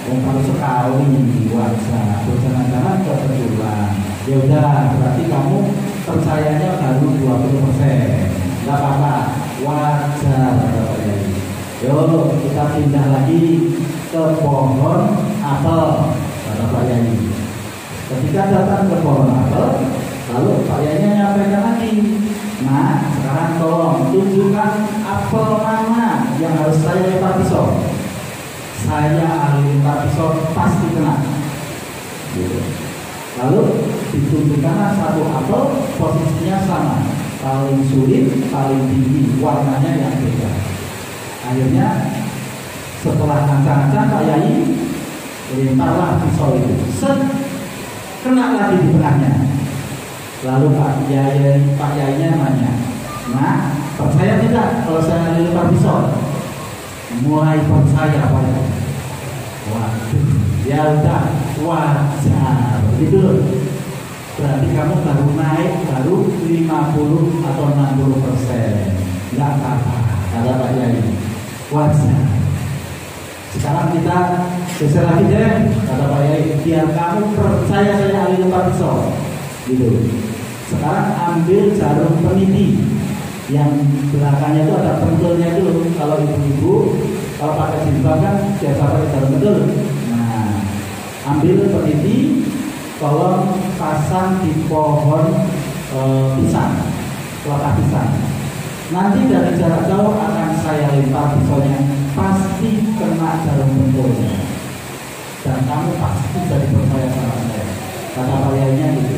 Baru sekali wajar. Jangan-jangan kebetulan. Ya udah, berarti kamu percayanya baru 20%. Gak apa-apa. Wajar kata Pak Yai. Yuk kita pindah lagi ke pohon apel, kata Pak Yai. Ketika datang ke pohon apel, lalu Pak Yainya nyampaikan lagi, nah sekarang tolong tunjukkan apel mana yang harus saya lempar pisau. Saya ahli lempar pisau, pasti kena gitu. Lalu ditunjukkanlah 1 apel, posisinya sama, paling sulit, paling tinggi, warnanya yang beda. Akhirnya setelah ancang-ancang Pak Yai lemparlah pisau itu, set, kena lagi di tengahnya. Lalu Pak Yainya nanya, nah percaya tidak kalau saya lempar pisau? Mulai percaya Pak Yai. Waduh, ya udah, wajar gitu loh. Berarti kamu baru naik baru 50 atau 60%. Nggak apa-apa, kata Pak Yai. Wajar. Sekarang kita geser lagi deh, kata Pak Yai, biar kamu percaya saya ahli lempar pisau. Gitu. Sekarang ambil jarum peniti yang belakangnya itu ada pentulnya itu loh. Kalau ibu-ibu kalau pakai jilbab kan biasa pakai jarum pentul. Nah, ambil peniti, tolong pasang di pohon pisang, kelapa pisang. Nanti dari jarak jauh akan saya lempar pisaunya, pasti kena jarum pentulnya. Dan kamu pasti jadi percaya sama saya. Kata Pak Yainya gitu.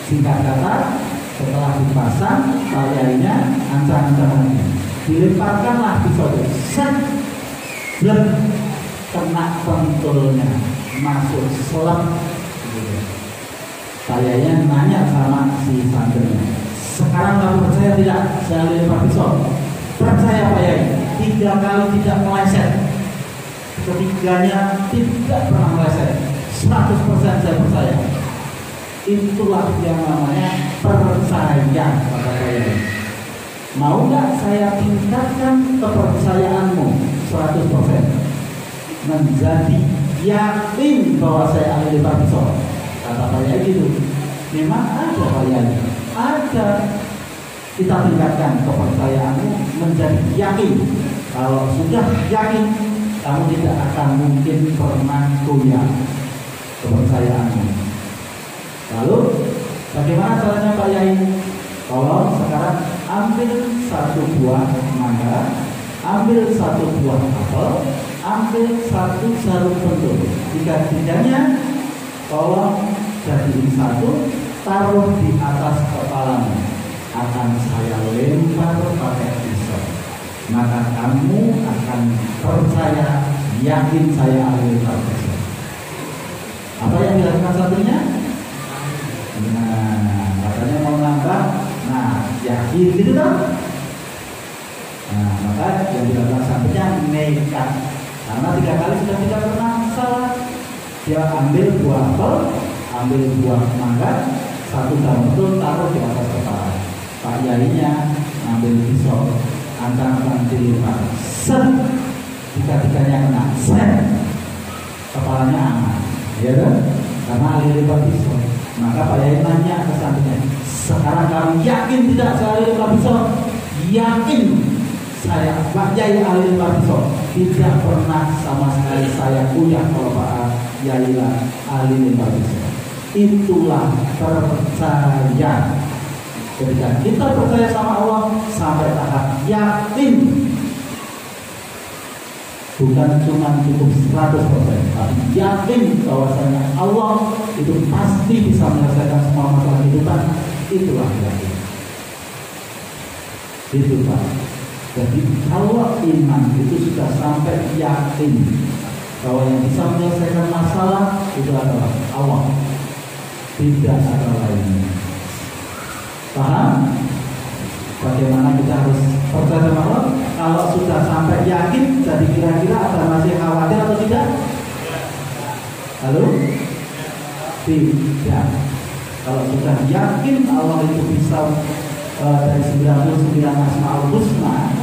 Singkat kata, setelah dipasang Pak Yainya ancang-ancangan dilemparkanlah pisau itu, set, blek, kena pentulnya, masuk selap. Pak Yainya nanya sama si santrinya, sekarang kamu percaya tidak saya lempar pisau? Percaya Pak Yai, 3 kali tidak meleset, ketiganya tidak pernah meleset, 100% saya percaya. Itulah yang namanya percaya, kata Pak Yai. Mau nggak saya tingkatkan kepercayaanmu 100%, menjadi yakin bahwa saya ahli lempar pisau? Kata Pak Yai gitu. Memang ada Pak Yai, ada. Kita tingkatkan kepercayaanmu menjadi yakin. Kalau sudah yakin, kamu tidak akan mungkin pernah goyah kepercayaanmu. Lalu bagaimana caranya Pak Yai? Tolong sekarang ambil 1 buah mangga, ambil 1 buah apel, ambil 1 jarum pentul. Tiga-tiganya tolong jadiin 1, taruh di atas kepalamu. Akan saya lempar pakai pisau. Maka kamu akan percaya, yakin saya ahli lempar pisau. Apa yang dilakukan satunya? Nah, katanya mau nambah. Nah, yakin gitu kan? Nah, maka yang dilakukan satunya nekat. Karena 3 kali sudah tidak pernah salah. Dia ambil buah apel, ambil buah mangga, 1 jarum pentul, taruh di atas kepala. Pak Yainya ambil pisau, ancang-ancang dilempar, set, 3-tiganya kena, set, kepalanya aman, ya kan? Karena ahli lempar pisau. Maka Pak Yai nanya ke santrinya, sekarang kamu yakin tidak saya ahli lempar pisau? Yakin saya Pak Yai ahli lempar pisau. Tidak pernah sama sekali saya punya kalau Pak Yai ahli lempar pisau. Itulah percaya. Ketika kita percaya sama Allah sampai tahap yakin, bukan cuma cukup 100%, tapi yakin bahwasanya Allah itu pasti bisa menyelesaikan semua masalah kehidupan. Itulah yakin. Itu Pak. Jadi kalau iman itu sudah sampai yakin bahwa yang bisa menyelesaikan masalah itu adalah Allah, tidak ada lainnya. Paham? Bagaimana kita harus percaya sama Allah? Kalau sudah sampai yakin, jadi kira-kira ada masih khawatir atau tidak? Halo? Tidak. Kalau sudah yakin Allah itu bisa dari 99 Asmaul Husna,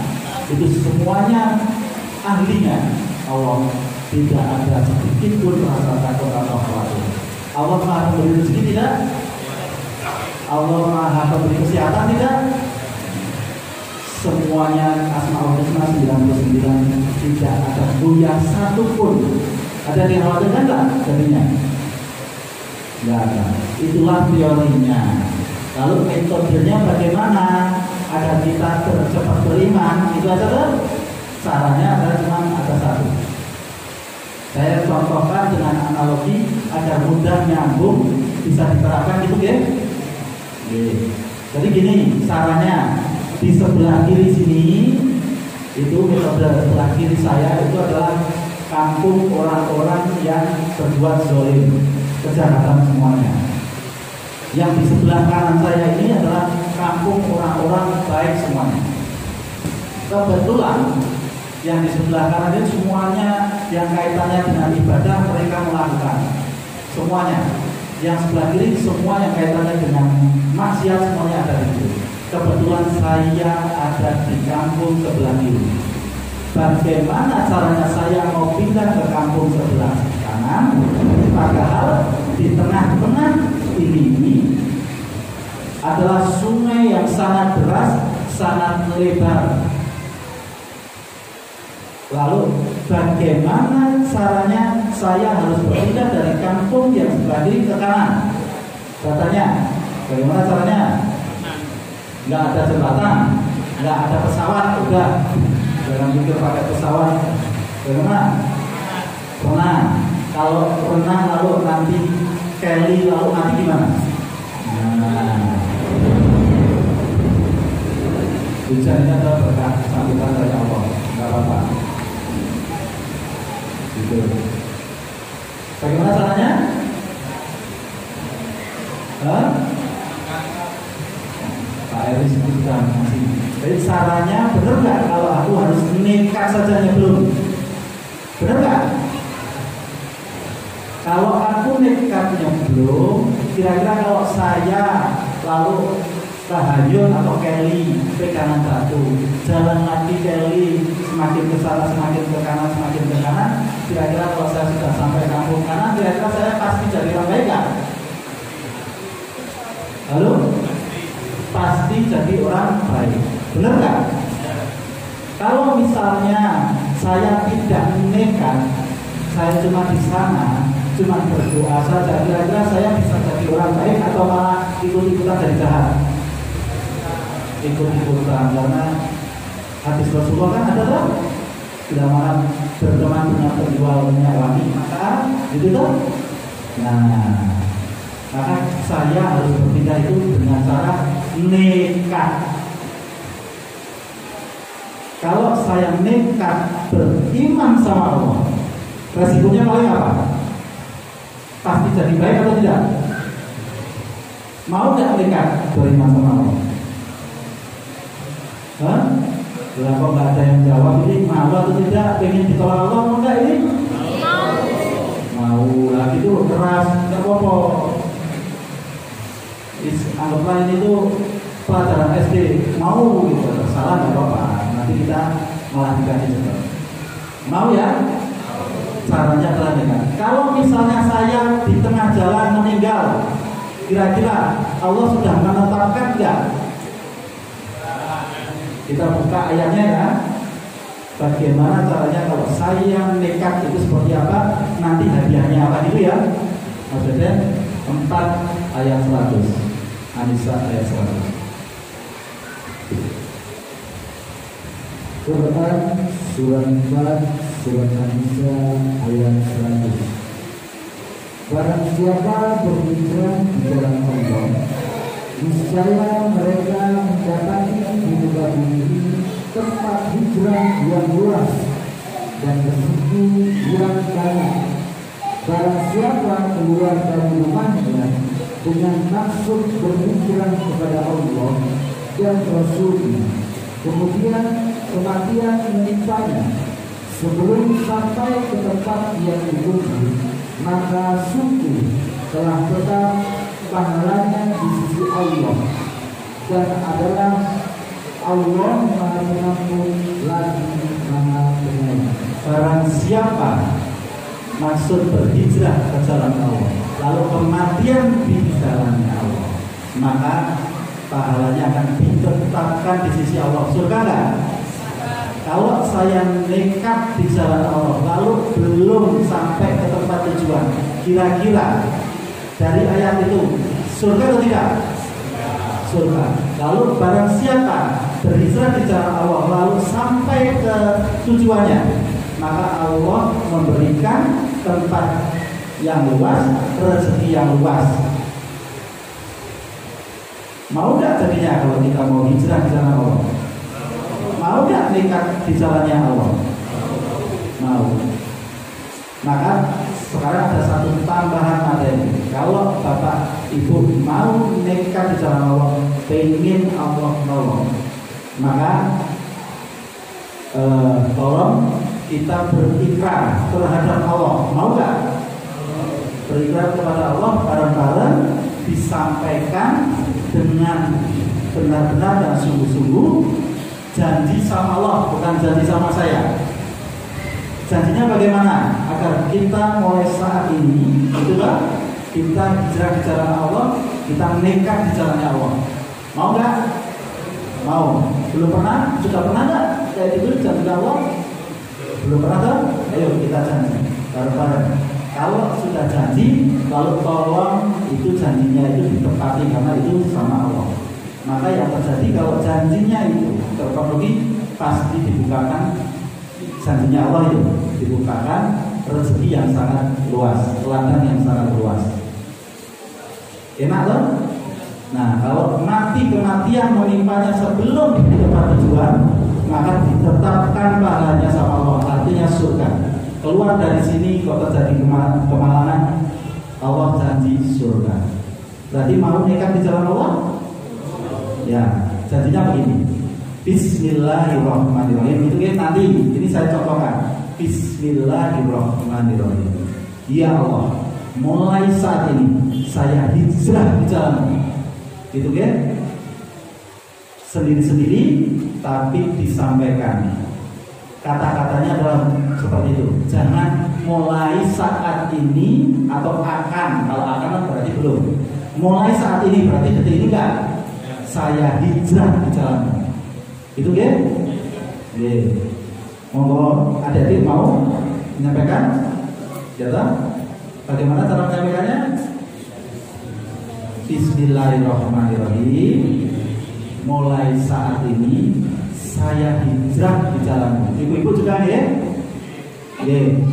itu semuanya ahlinya Allah, tidak ada sedikit pun rasa takut atau khawatir. Allah Maha Pemberi rezeki tidak? Allah Maha Pemberi kesehatan tidak? Semuanya Asmaul Husna 99, tidak ada goyah satupun. Ada yang khawatirkan tak jadinya? Tidak ada. Itulah teorinya. Lalu metodenya bagaimana agar kita cepat beriman? Itu aja kan? Caranya adalah cuma ada 1. Saya contohkan dengan analogi agar mudah nyambung, bisa diterapkan gitu ya. Jadi gini caranya, di sebelah kiri sini itu metode sebelah kiri saya itu adalah kampung orang-orang yang berbuat zalim, kejahatan semuanya. Yang di sebelah kanan saya ini adalah kampung orang-orang baik semuanya. Kebetulan yang di sebelah kanan ini semuanya yang kaitannya dengan ibadah mereka melakukan semuanya. Yang sebelah kiri semua yang kaitannya dengan maksiat semuanya ada di situ. Kebetulan saya ada di kampung sebelah kiri. bagaimana caranya saya mau pindah ke kampung sebelah kanan, padahal di tengah-tengah ini adalah sungai yang sangat deras, sangat lebar. Lalu bagaimana caranya saya harus berpindah dari kampung yang sebelah kiri ke kanan? Katanya, bagaimana caranya? Nggak ada jembatan, nggak ada pesawat, udah jangan pikir pakai pesawat. Bagaimana? Renang. Kalau renang lalu nanti Kelly lalu nanti gimana? Nah, hujan ini adalah berkah sambutan dari Allah, nggak apa-apa. Gitu. Bagaimana caranya? Hah? Pak Eris sudah masih. Jadi caranya benar nggak kalau aku harus nekat saja belum? Benar nggak? Kalau aku nekatnya belum, kira-kira kalau saya lalu Tahayun atau Kelly pegangan batu, jalan lagi Kelly semakin ke sana, semakin ke kanan, semakin ke kanan. Kira-kira kalau saya sudah sampai kampung kanan, kira-kira saya pasti jadi orang baik kan? Halo? Pasti jadi orang baik. Benar nggak? Kalau misalnya saya tidak nekat, saya cuma di sana, cuma berdoa saja, kira-kira saya bisa jadi orang baik atau malah ikut-ikutan jadi jahat? Ikut-ikutan, karena hadis Rasulullah kan ada tuh, tidak malam berteman dengan penjual minyak wangi, maka gitu tuh. Nah, maka saya harus berpindah itu dengan cara nekat. Kalau saya nekat beriman sama Allah, resikonya paling apa? Pasti jadi baik atau tidak? Mau nggak nekat beriman sama Allah? Hah? Lah kok nggak ada yang jawab ini mau atau tidak? Pengen ditolak Allah mau nggak ini? Mau lah gitu keras nggak apa-apa. Anggaplah ini tuh pelajaran SD, mau gitu, salah nggak apa-apa. Nanti kita malah dikasih juga. Mau ya? Caranya adalah dengan. Kalau misalnya saya di tengah jalan meninggal, kira-kira Allah sudah menetapkan nggak? Kita buka ayatnya ya. Bagaimana caranya kalau saya nekat itu seperti apa? Nanti hadiahnya apa gitu ya? Maksudnya 4 ayat 100. An-Nisa ayat 100. Quran surat 4 surat An-Nisa ayat 100. Barang siapa berhijrah di jalan Allah, niscaya mereka mendapati di muka bumi tempat hijrah yang luas dan rezeki yang kaya. Barang siapa keluar dari rumahnya dengan maksud berhijrah kepada Allah dan Rasul-Nya, kemudian kematian menimpanya sebelum sampai ke tempat yang dituju, maka sungguh telah tetap pahalanya di sisi Allah, dan adalah Allah Maha Pengampun lagi Maha Penyayang. Barang siapa maksud berhijrah ke jalan Allah, lalu kematian di jalannya Allah, maka pahalanya akan ditetapkan di sisi Allah. Surga enggak? Kalau saya nekat di jalan Allah lalu belum sampai ke tempat tujuan, kira-kira dari ayat itu surga atau tidak? Surga. Lalu barang siapa berhijrah di jalan Allah lalu sampai ke tujuannya, maka Allah memberikan tempat yang luas, rezeki yang luas. Mau nggak jadinya kalau kita mau hijrah di jalan Allah? Mau nggak nekat di jalannya Allah? Mau. Maka sekarang ada satu tambahan materi. Kalau Bapak Ibu mau nekat di jalan Allah, pengen Allah nolong, maka tolong kita berikrar terhadap Allah. Mau nggak? Berikrar kepada Allah bareng-bareng disampaikan dengan benar-benar dan sungguh-sungguh. Janji sama Allah, bukan janji sama saya. Janjinya bagaimana? Agar kita mulai saat ini, itulah kita hijrah di jalan Allah, kita nekat di jalannya Allah. Mau nggak? Mau. Belum pernah? Sudah pernah nggak? Kayak itu janji Allah? Belum pernah kan? Ayo kita janji bareng-bareng. Kalau sudah janji, lalu tolong itu janjinya itu ditepati karena itu sama Allah. Maka yang terjadi kalau janjinya itu terpenuhi, pasti dibukakan janjinya Allah itu, dibukakan rezeki yang sangat luas, ladang yang sangat luas. Enak loh? Nah, kalau mati kematian menimpanya sebelum di tempat tujuan, maka ditetapkan pahalanya sama Allah, artinya surga. Keluar dari sini kok terjadi kemalangan, Allah janji surga. Berarti mau nekat di jalan Allah? Ya, janjinya begini. Bismillahirrahmanirrahim. Itu kan nanti, ini saya contohkan. Bismillahirrahmanirrahim. Ya Allah, mulai saat ini saya hijrah di jalan. Gitu kan? Sendiri-sendiri tapi disampaikan. Kata-katanya adalah seperti itu. Jangan mulai saat ini atau akan. Kalau akan berarti belum. Mulai saat ini berarti detik ini enggak. Saya hijrah di jalan. Itu kan? Monggo adik-adik mau menyampaikan? Ya toh? Bagaimana cara menyampaikannya? Bismillahirrahmanirrahim. Mulai saat ini saya hijrah di jalanmu. Ibu-ibu juga ya?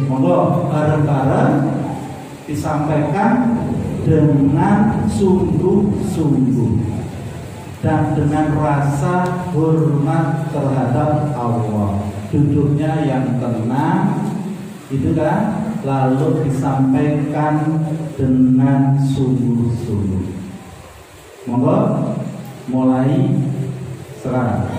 Monggo bareng-bareng disampaikan dengan sungguh-sungguh dan dengan rasa hormat terhadap Allah. Duduknya yang tenang, itu kan? Lalu disampaikan dengan sungguh-sungguh. Monggo mulai sekarang.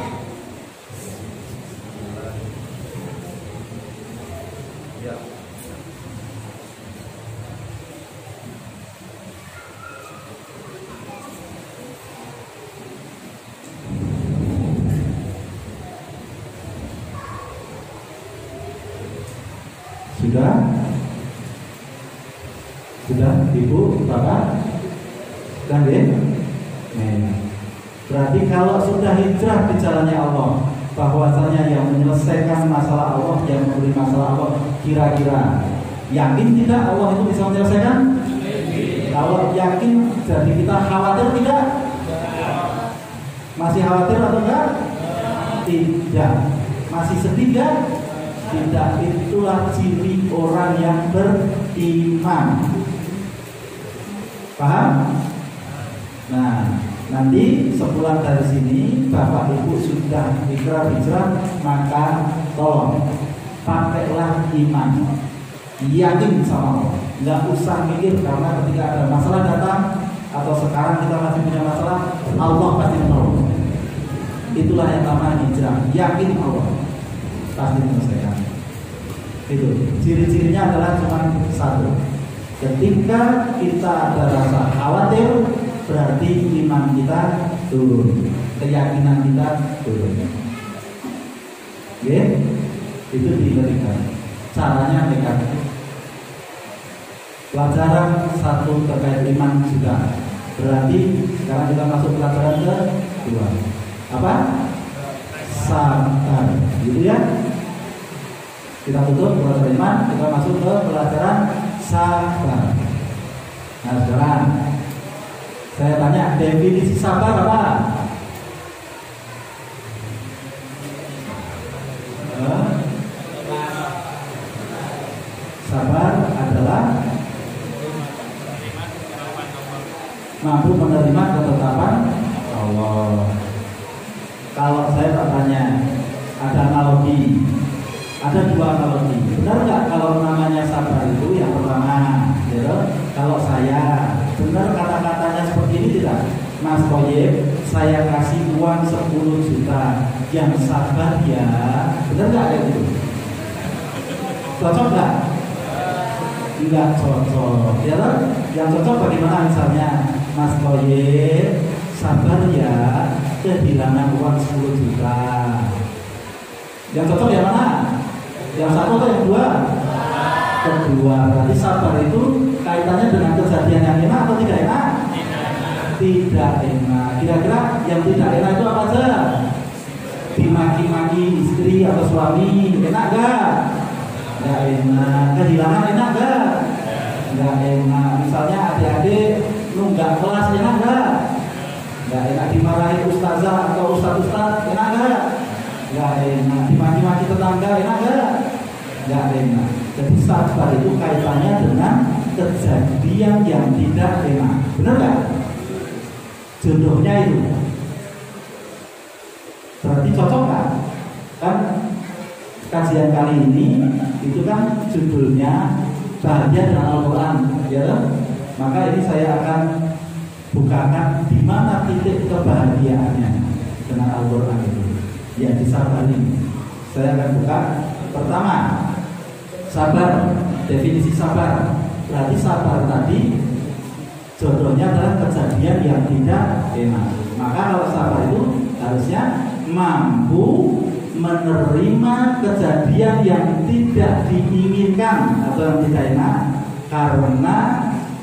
Sudah, Ibu, Bapak, sudah ya? Berarti kalau sudah hijrah di jalannya Allah, bahwasanya yang menyelesaikan masalah Allah, yang memberi masalah Allah, kira-kira yakin tidak Allah itu bisa menyelesaikan? Kalau yakin, jadi kita khawatir tidak? Masih khawatir atau enggak? Tidak. Masih sedih enggak? Tidak. Itulah ciri orang yang beriman. Paham? Nah, nanti sepulang dari sini Bapak Ibu sudah hijrah, maka tolong pakailah iman, yakin sama Allah. Nggak usah mikir, karena ketika ada masalah datang atau sekarang kita masih punya masalah, Allah pasti menolong. Itulah yang namanya hijrah, yakin Allah pasti menyelesaikan. Itu ciri-cirinya adalah cuma satu. Ketika kita ada rasa khawatir, berarti iman kita turun, keyakinan kita turun. Oke, itu diingatkan. Caranya negatif. Pelajaran satu terkait iman sudah. Berarti sekarang kita masuk pelajaran kedua. Apa? Sabar. Gitu ya. Kita tutup pelajaran iman, kita masuk ke pelajaran sabar. Nah sekarang saya tanya, definisi sabar apa? Sabar adalah mampu menerima ketetapan Allah. Kalau saya bertanya, ada analogi, ada dua analogi. Benar nggak kalau namanya sabar itu yang pertama? Ya, kalau saya benar kata-katanya seperti ini tidak? Mas Toyib, saya kasih uang 10 juta, yang sabar ya. Benar nggak kayak gitu? Cocok nggak? Enggak cocok. Ya, yang cocok bagaimana misalnya? Mas Toyib, sabar ya, kehilangan uang 10 juta. Yang cocok yang mana? Yang satu atau yang dua? Kedua. Berarti sabar itu kaitannya dengan kejadian yang enak atau tidak enak? Tidak enak. Kira-kira yang tidak enak itu apa aja? Dimaki-maki istri atau suami, enak gak? Gak enak. Kehilangan enak gak? Gak enak. Misalnya adik-adik nunggak kelas, enak gak? Gak enak. Dimarahi ustazah atau ustaz-ustaz, enak gak? Gak enak. Dimaki-maki tetangga, enak gak? Gak enak. Jadi sabar itu kaitannya dengan kejadian yang tidak enak. Benar gak? Jodohnya itu berarti cocok kan? Kan kajian kali ini itu kan judulnya bahagia dengan Al-Quran, ya kan? Maka ini saya akan bukakan di mana titik kebahagiaannya dengan Al-Quran itu. Ya, di sabar ini saya akan buka. Pertama, sabar. Definisi sabar. Berarti sabar tadi jodohnya adalah kejadian yang tidak enak. Maka kalau sabar itu harusnya mampu menerima kejadian yang tidak diinginkan atau yang tidak enak karena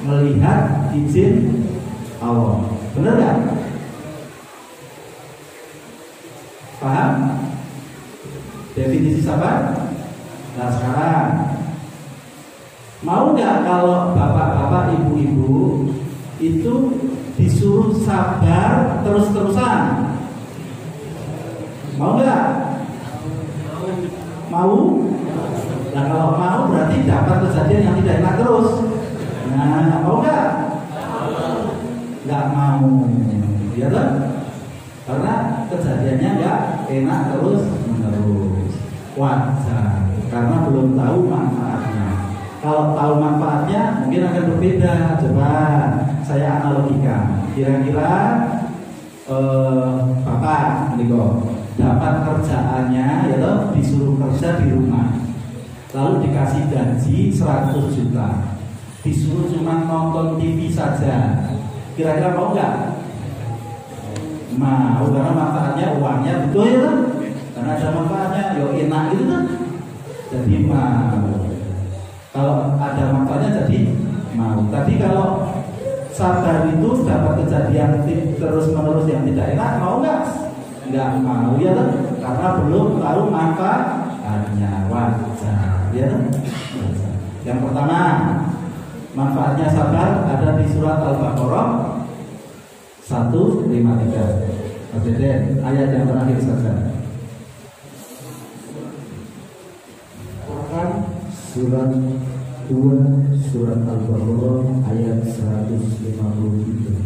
melihat izin Allah. Benar gak? Paham? Definisi sabar? Nah sekarang mau gak kalau bapak-bapak, ibu-ibu itu disuruh sabar terus-terusan? Mau nggak? Mau? Nah kalau mau berarti dapat kejadian yang tidak enak terus. Nah mau nggak? Nggak mau, ya kan? Karena kejadiannya nggak enak terus menerus. Wajar, karena belum tahu manfaatnya. Kalau tahu manfaatnya mungkin akan berbeda. Coba saya analogikan. Kira-kira bapak Niko dapat kerjaannya, yaitu disuruh kerja di rumah, lalu dikasih gaji 100 juta, disuruh cuma nonton TV saja. Kira-kira mau nggak? Mau, karena manfaatnya uangnya betul ya kan? Karena ada manfaatnya, yo enak gitu kan? Jadi mau. Kalau ada manfaatnya jadi mau. Tadi kalau sabar itu dapat kejadian terus menerus yang tidak enak, mau nggak? Nggak mau ya kan? Karena belum tahu manfaatnya. Wajar ya kan? Yang pertama, manfaatnya sabar ada di surat Al-Baqarah 153. Ayat yang terakhir saja. Surat 2 Surat Al-Baqarah ayat 153.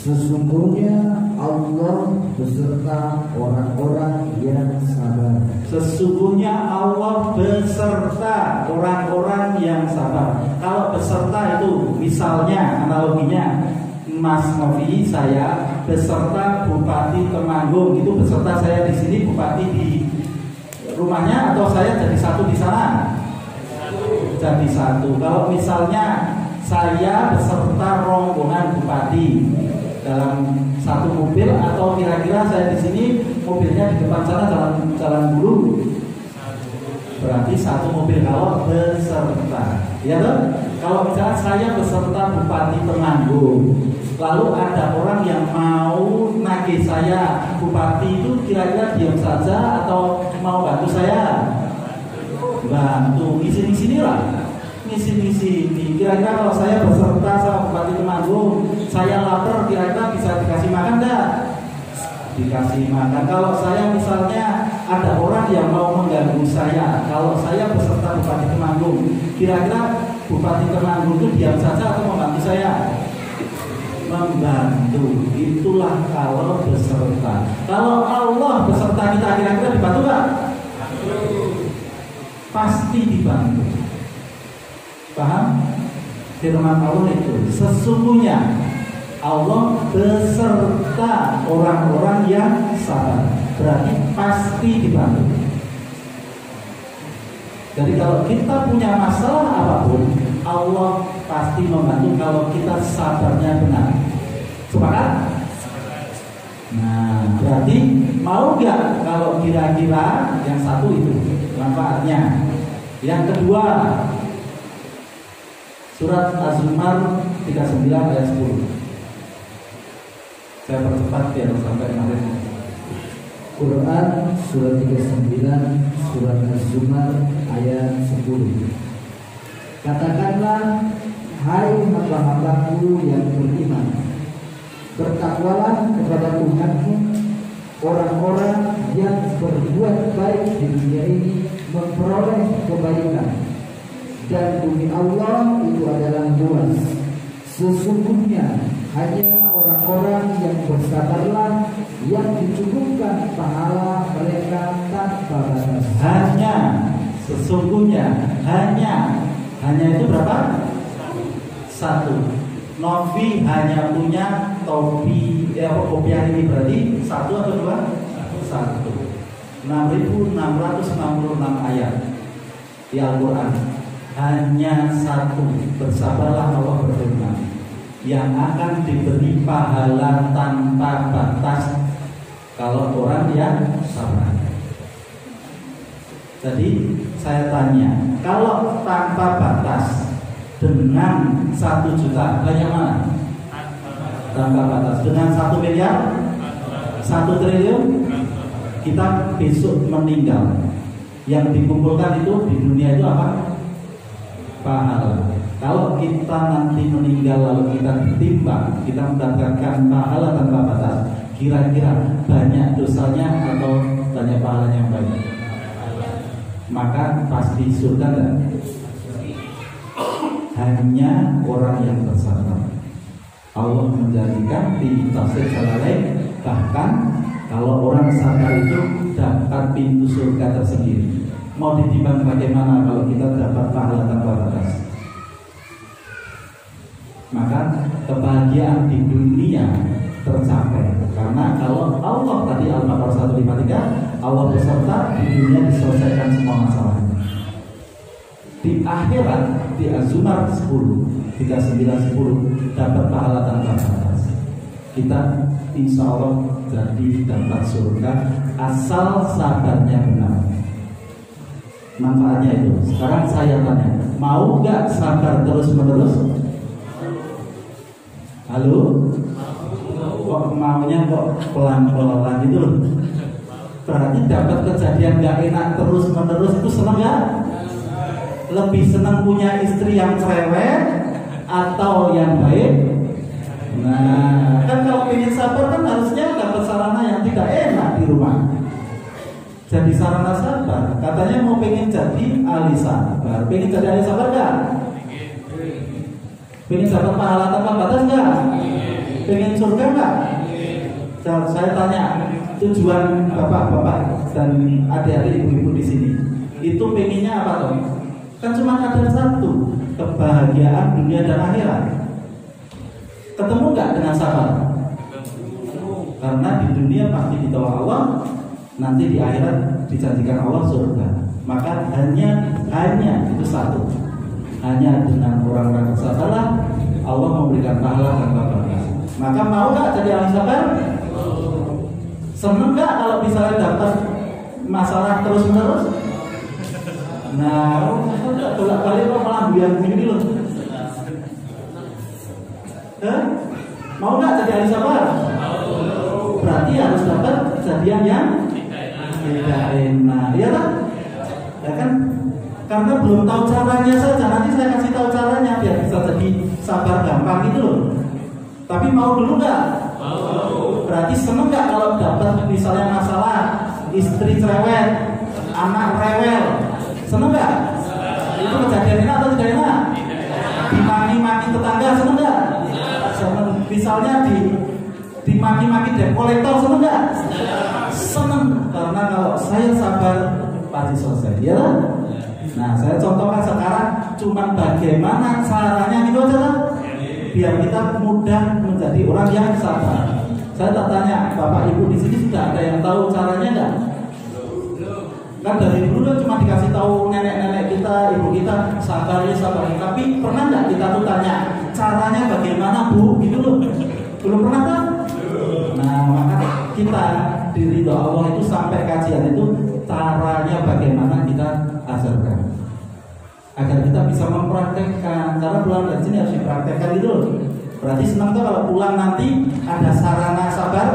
Sesungguhnya Allah beserta orang-orang yang sabar. Sesungguhnya Allah beserta orang-orang yang sabar. Kalau beserta itu misalnya analoginya Mas Novi, saya beserta Bupati Temanggung, itu beserta saya di sini, Bupati di rumahnya, atau saya jadi satu di sana? Jadi satu. Kalau misalnya saya beserta rombongan Bupati dalam satu mobil, atau kira-kira saya di sini mobilnya di depan sana jalan bulu, berarti satu mobil kalau beserta, ya kan? Kalau misalnya saya beserta Bupati Temanggung, lalu ada orang yang mau nagih saya, Bupati itu kira-kira diam saja atau mau bantu saya? Bantu, ngisi-ngisi lah. Ngisi-ngisi. Kira-kira kalau saya beserta sama Bupati Temanggung, saya lapar, kira-kira bisa dikasih makan enggak? Dikasih makan. Kalau saya misalnya ada orang yang mau mengganggu saya, kalau saya beserta Bupati Temanggung, kira-kira Bupati Temanggung itu diam saja atau membantu saya? Membantu. Itulah kalau beserta. Kalau Allah beserta kita, kira-kira dibantu nggak? Pasti dibantu. Paham? Firman Allah itu sesungguhnya Allah beserta orang-orang yang sabar. Berarti pasti dibantu. Jadi kalau kita punya masalah apapun, Allah pasti membantu kalau kita sabarnya benar. Sepakat? Nah, berarti mau nggak kalau kira-kira yang satu itu manfaatnya? Yang kedua, surat Az-Zumar 39 ayat 10. Saya percepat biar sampai kemarin. Quran surat 39 surat Az-Zumar ayat 10. Katakanlah, hai hamba-hambaku yang beriman, bertakwalah kepada Tuhanmu. Orang-orang yang berbuat baik di dunia ini memperoleh kebaikan, dan bumi Allah itu adalah luas. Sesungguhnya hanya orang-orang yang bersabarlah yang dicukupkan pahala mereka tanpa batas. Hanya itu berapa? Satu. Novi hanya punya topi kopiah ini berarti satu atau dua? Satu. 6.666 ayat di Al-Quran. Hanya satu. Bersabarlah, Allah berfirman, yang akan diberi pahala tanpa batas kalau orang yang sabar. Jadi saya tanya, kalau tanpa batas dengan 1 juta banyak mana? Tanpa batas. Dengan 1 miliar, 1 triliun, kita besok meninggal. Yang dikumpulkan itu di dunia itu apa? Pahala. Kalau kita nanti meninggal lalu kita ditimbang, kita mendapatkan pahala tanpa batas, kira-kira banyak dosanya atau banyak pahalanya yang banyak? Maka pasti surga enggak? Hanya orang yang bersabar. Allah menjadikan di tafsir Jalalain, bahkan kalau orang sabar itu dapat pintu surga tersendiri. Mau ditimbang bagaimana kalau kita dapat pahala tanpa batas? Maka kebahagiaan di dunia tercapai. Karena kalau Allah tadi Al-Baqarah 153, Allah beserta di dunia diselesaikan semua masalahnya. Di akhirat di Az-Zumar 10, 39-10 dapat pahala tanpa batas. Kita insya Allah jadi dapat surga asal sabarnya benar. Manfaatnya itu. Sekarang saya tanya, mau nggak sabar terus menerus? Halo? Kok maunya kok pelan-pelan gitu loh? Berarti dapat kejadian nggak enak terus menerus itu senang nggak? Lebih senang punya istri yang cerewet atau yang baik? Nah, kan kalau ingin sabar kan harusnya dapat sarana yang tidak enak di rumah. Jadi sarana sabar. Katanya mau pengen jadi ahli sabar. Pengen jadi ahli sabar nggak? Pengen dapat pahala tanpa batas nggak? Pengen surga nggak? Saya tanya, tujuan bapak-bapak dan adik-adik ibu-ibu di sini itu pengennya apa toh? Kan cuma ada satu, kebahagiaan dunia dan akhirat. Ketemu nggak dengan sabar? Karena di dunia pasti ditolak Allah, nanti di akhirat dijanjikan Allah surga. Maka hanya itu satu. Hanya dengan orang-orang bersabarlah Allah memberikan pahala tanpa batas. Maka mau nggak jadi ahli sabar? Seneng nggak kalau misalnya dapat masalah terus menerus? Nah, bolak-balik kok malah biar begini loh. Mau nggak jadi ahli sabar? Berarti harus dapat kejadian yang tidak enak, ya kan? Ya kan? Karena belum tahu caranya saja. Nanti saya kasih tahu caranya biar bisa jadi sabar gampang gitu loh. Tapi mau dulu nggak? Mau. Berarti seneng nggak kalau dapat misalnya masalah istri cerewet, anak rewel? Seneng nggak? Itu kejadian enak atau tidak enak? Dimaki-maki tetangga seneng nggak? Seneng. Misalnya dimaki-maki debt kolektor seneng nggak? Seneng. Karena kalau saya sabar pasti selesai, ya kan? Nah, saya contohkan sekarang cuma bagaimana caranya gitu aja kan? Biar kita mudah menjadi orang yang sabar. Saya tak tanya, Bapak Ibu di sini sudah ada yang tahu caranya enggak? Kan dari dulu kan cuma dikasih tahu nenek-nenek kita, ibu kita sabar ya sabar. Tapi pernah enggak kita tuh tanya caranya bagaimana Bu? Gitu loh. Belum pernah kan? Nah, maka kita di ridho Allah itu sampai kajian itu caranya bagaimana kita ajarkan agar kita bisa mempraktekkan, karena pulang dari sini harus dipraktekkan itu. Berarti senang tuh kalau pulang nanti ada sarana sabar.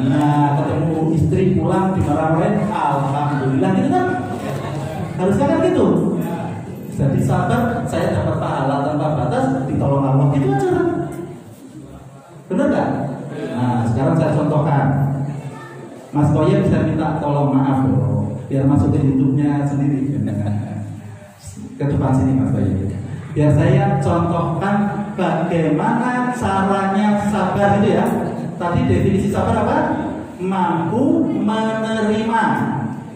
Nah, ketemu istri pulang dimarahin, alhamdulillah gitu kan. Harusnya kan gitu. Jadi sabar, saya dapat pahala tanpa batas, ditolong Allah gitu aja. Benar nggak? Nah, sekarang saya contohkan. Mas Koye bisa minta tolong maaf loh, biar masukin hidupnya sendiri. Ke depan sini Mas Koye. Biar saya contohkan bagaimana caranya sabar itu ya. Tadi definisi sabar apa? Mampu menerima.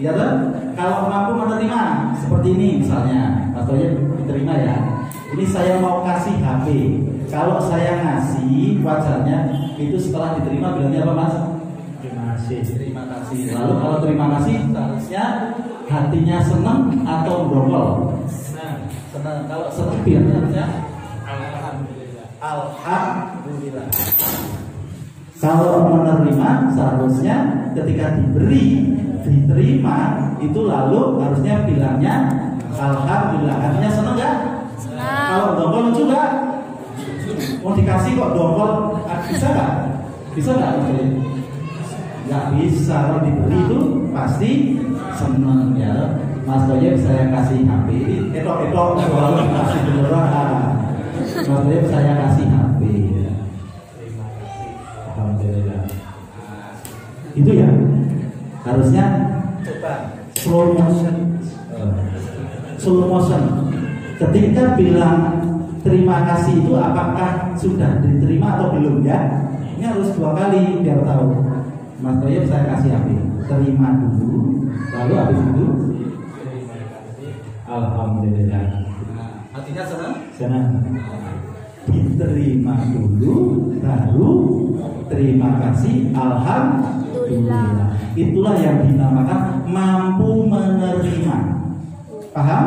Ya kan? Kalau mampu menerima seperti ini misalnya, Mas Koye diterima ya. Ini saya mau kasih HP. Kalau saya ngasih, wajarnya itu setelah diterima bilangnya apa Mas? Terima kasih. Terima kasih. Lalu kalau terima kasih harusnya hatinya senang atau berongol? Senang. Kalau senang bilangnya harusnya alhamdulillah. Alhamdulillah. Kalau menerima seharusnya ketika diterima itu lalu harusnya bilangnya alhamdulillah. Hatinya senang nggak? Senang. Kalau dongkol juga mau dikasih kok dongkol, bisa nggak? Bisa nggak? Nggak bisa. Kalau diberi itu pasti senang ya. Mas Koye saya kasih HP, etok selalu kasih beneran. Mas Koye saya kasih HP. Alhamdulillah. Itu ya. Harusnya coba slow motion. Ketika bilang terima kasih itu apakah sudah diterima atau belum ya? Ini harus 2 kali biar tahu. Mas Koye saya kasih HP, terima dulu, lalu habis itu alhamdulillah. Artinya senang? Senang. Diterima dulu, baru terima kasih, alhamdulillah. Itulah yang dinamakan mampu menerima. Paham?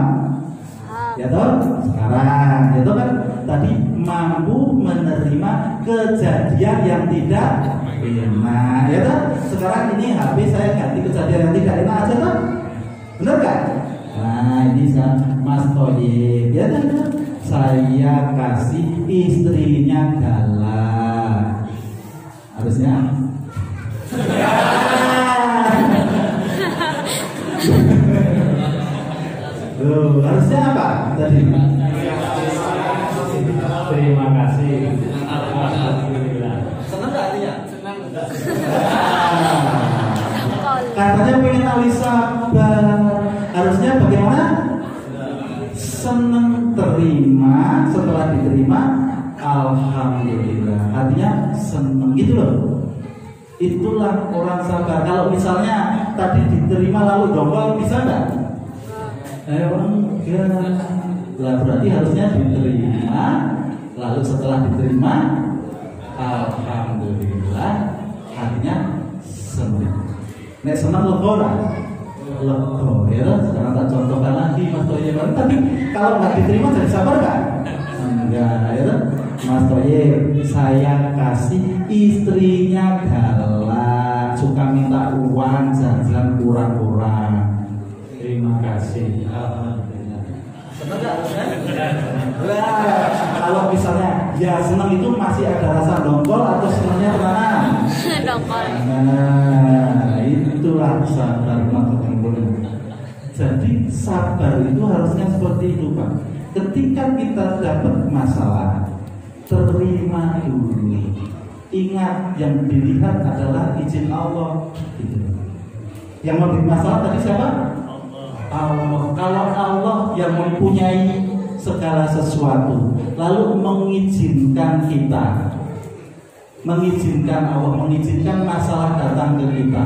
Ya toh? Sekarang, ya toh kan? Tadi mampu menerima kejadian yang tidak enak. Ya toh? Sekarang ini HP saya ganti kejadian yang tidak enak aja toh? Benar kan? Nah ini Mas Koye, ya kan? Saya kasih istrinya galak. Harusnya harusnya apa tadi? Terima kasih. Alhamdulillah. Senang nggak artinya? Senang. Katanya pengen ahli sabar. Harusnya bagaimana? Senang terima, setelah diterima alhamdulillah. Artinya senang gitu loh. Itulah orang sabar. Kalau misalnya tadi diterima lalu dongkol, bisa nggak? Orang ya, lah berarti harusnya diterima, lalu setelah diterima alhamdulillah, artinya senang. Nek senang lego ya. Sekarang tak contohkan lagi Mas Koye. Tapi kalau nggak diterima jadi sabar nggak? Enggak ya. Mas Koye saya kasih istrinya galak, suka minta uang jajan kurang-kurang. Terima kasih. Alhamdulillah. Senang nggak? Nah, kalau misalnya ya senang itu masih ada rasa dongkol atau senangnya mana? Dongkol. Nah, itulah sabar teman-teman. Jadi sabar itu harusnya seperti itu Pak. Ketika kita dapat masalah, terima dulu. Ingat yang dilihat adalah izin Allah. Yang memberi masalah tadi siapa? Allah. Kalau Allah yang mempunyai segala sesuatu, lalu mengizinkan kita, mengizinkan Allah, mengizinkan masalah datang ke kita,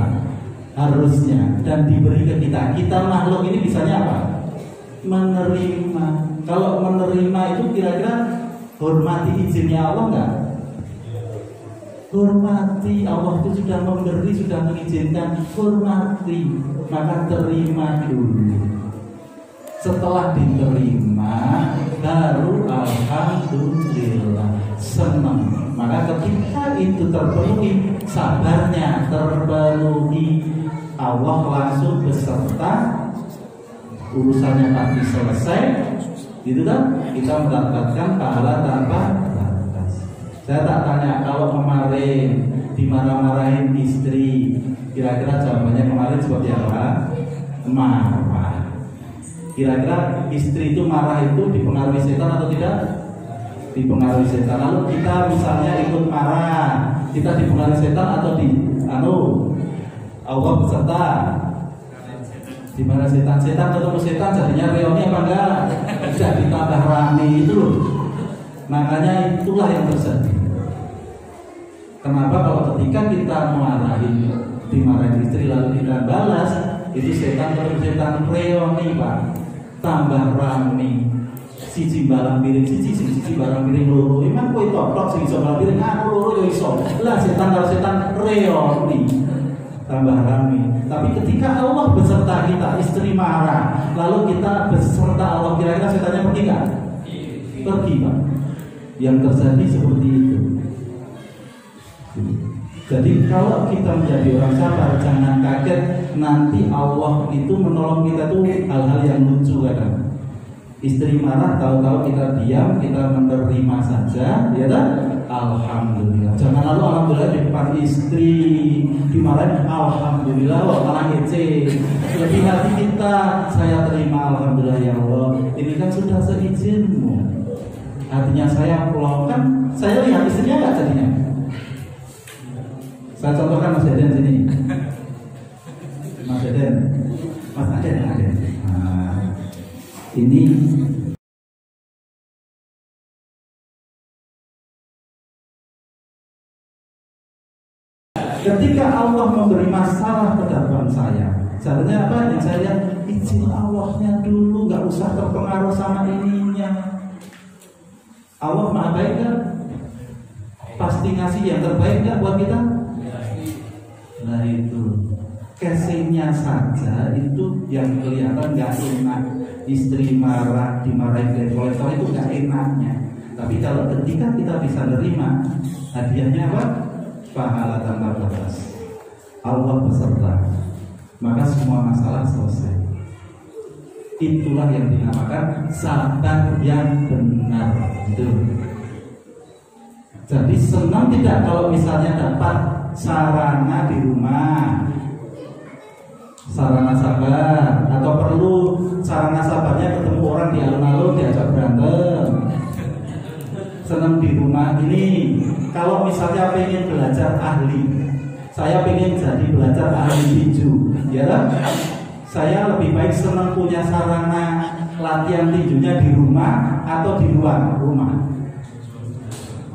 harusnya dan diberi ke kita. Kita makhluk ini bisanya apa? Menerima. Kalau menerima itu kira-kira hormati izinnya Allah enggak? Hormati, Allah itu sudah memberi, sudah mengizinkan, hormati, maka terima dulu. Setelah diterima, baru alhamdulillah senang. Maka ketika itu terpenuhi, sabarnya terpenuhi, Allah langsung beserta urusannya pasti selesai, gitu kan? Kita mendapatkan pahala tanpa batas. Saya tak tanya, kalau kemarin dimarah-marahin istri, kira-kira jawabannya kemarin seperti apa? Marah. Kira-kira istri itu marah itu dipengaruhi setan atau tidak? Dipengaruhi setan. Lalu kita misalnya ikut marah, kita dipengaruhi setan atau Allah beserta? Di mana setan ketemu setan jadinya reoni apa enggak? Tidak, ditambah rame itu loh. Makanya itulah yang terjadi. Kenapa kalau ketika kita dimarahin istri lalu kita balas, itu setan ketemu setan reoni Pak, tambah rame. Siji barang piring siji barang piring loro. Emang kowe totok sing iso barang piring loro yo iso. Lah setan karo setan reoni. Tambah rame. Tapi ketika Allah beserta kita, istri marah, lalu kita beserta Allah, kira-kira setannya pergi nggak? Pergi Pak. Yang terjadi seperti itu. Jadi kalau kita menjadi orang sabar, jangan kaget nanti Allah itu menolong kita tuh hal-hal yang lucu kadang. Istri marah, tahu-tahu kita diam, kita menerima saja, ya kan? Alhamdulillah. Jangan lalu alhamdulillah di depan istri dimarahin, alhamdulillah, malah ngece. Lebih hati kita, saya terima, alhamdulillah ya Allah. Ini kan sudah seizinmu. Artinya saya pulang kan, saya lihat istrinya nggak jadinya. Saya contohkan Mas Deden sini. Mas Deden. Nah, ini ketika Allah memberi masalah ke depan saya, caranya apa? Yang saya lihat izin Allahnya dulu, nggak usah terpengaruh sama ininya. Allah maha baik kan? Pasti ngasih yang terbaik nggak buat kita? Nah itu casingnya saja itu yang kelihatan nggak enak. Istri marah, dimarahin kolektor itu nggak enaknya. Tapi kalau ketika kita bisa nerima, hadiahnya apa? Pahala tanpa batas. Allah beserta, maka semua masalah selesai. Itulah yang dinamakan sabar yang benar. Itu. Jadi senang tidak kalau misalnya dapat sarana di rumah, sarana sabar, atau perlu sarana sabarnya ketemu orang di alun-alun diajak berantem. Senang di rumah ini. Kalau misalnya pengen belajar ahli, saya pengen jadi belajar ahli tinju, ya kan? Saya lebih baik senang punya sarana latihan tinjunya di rumah atau di luar rumah.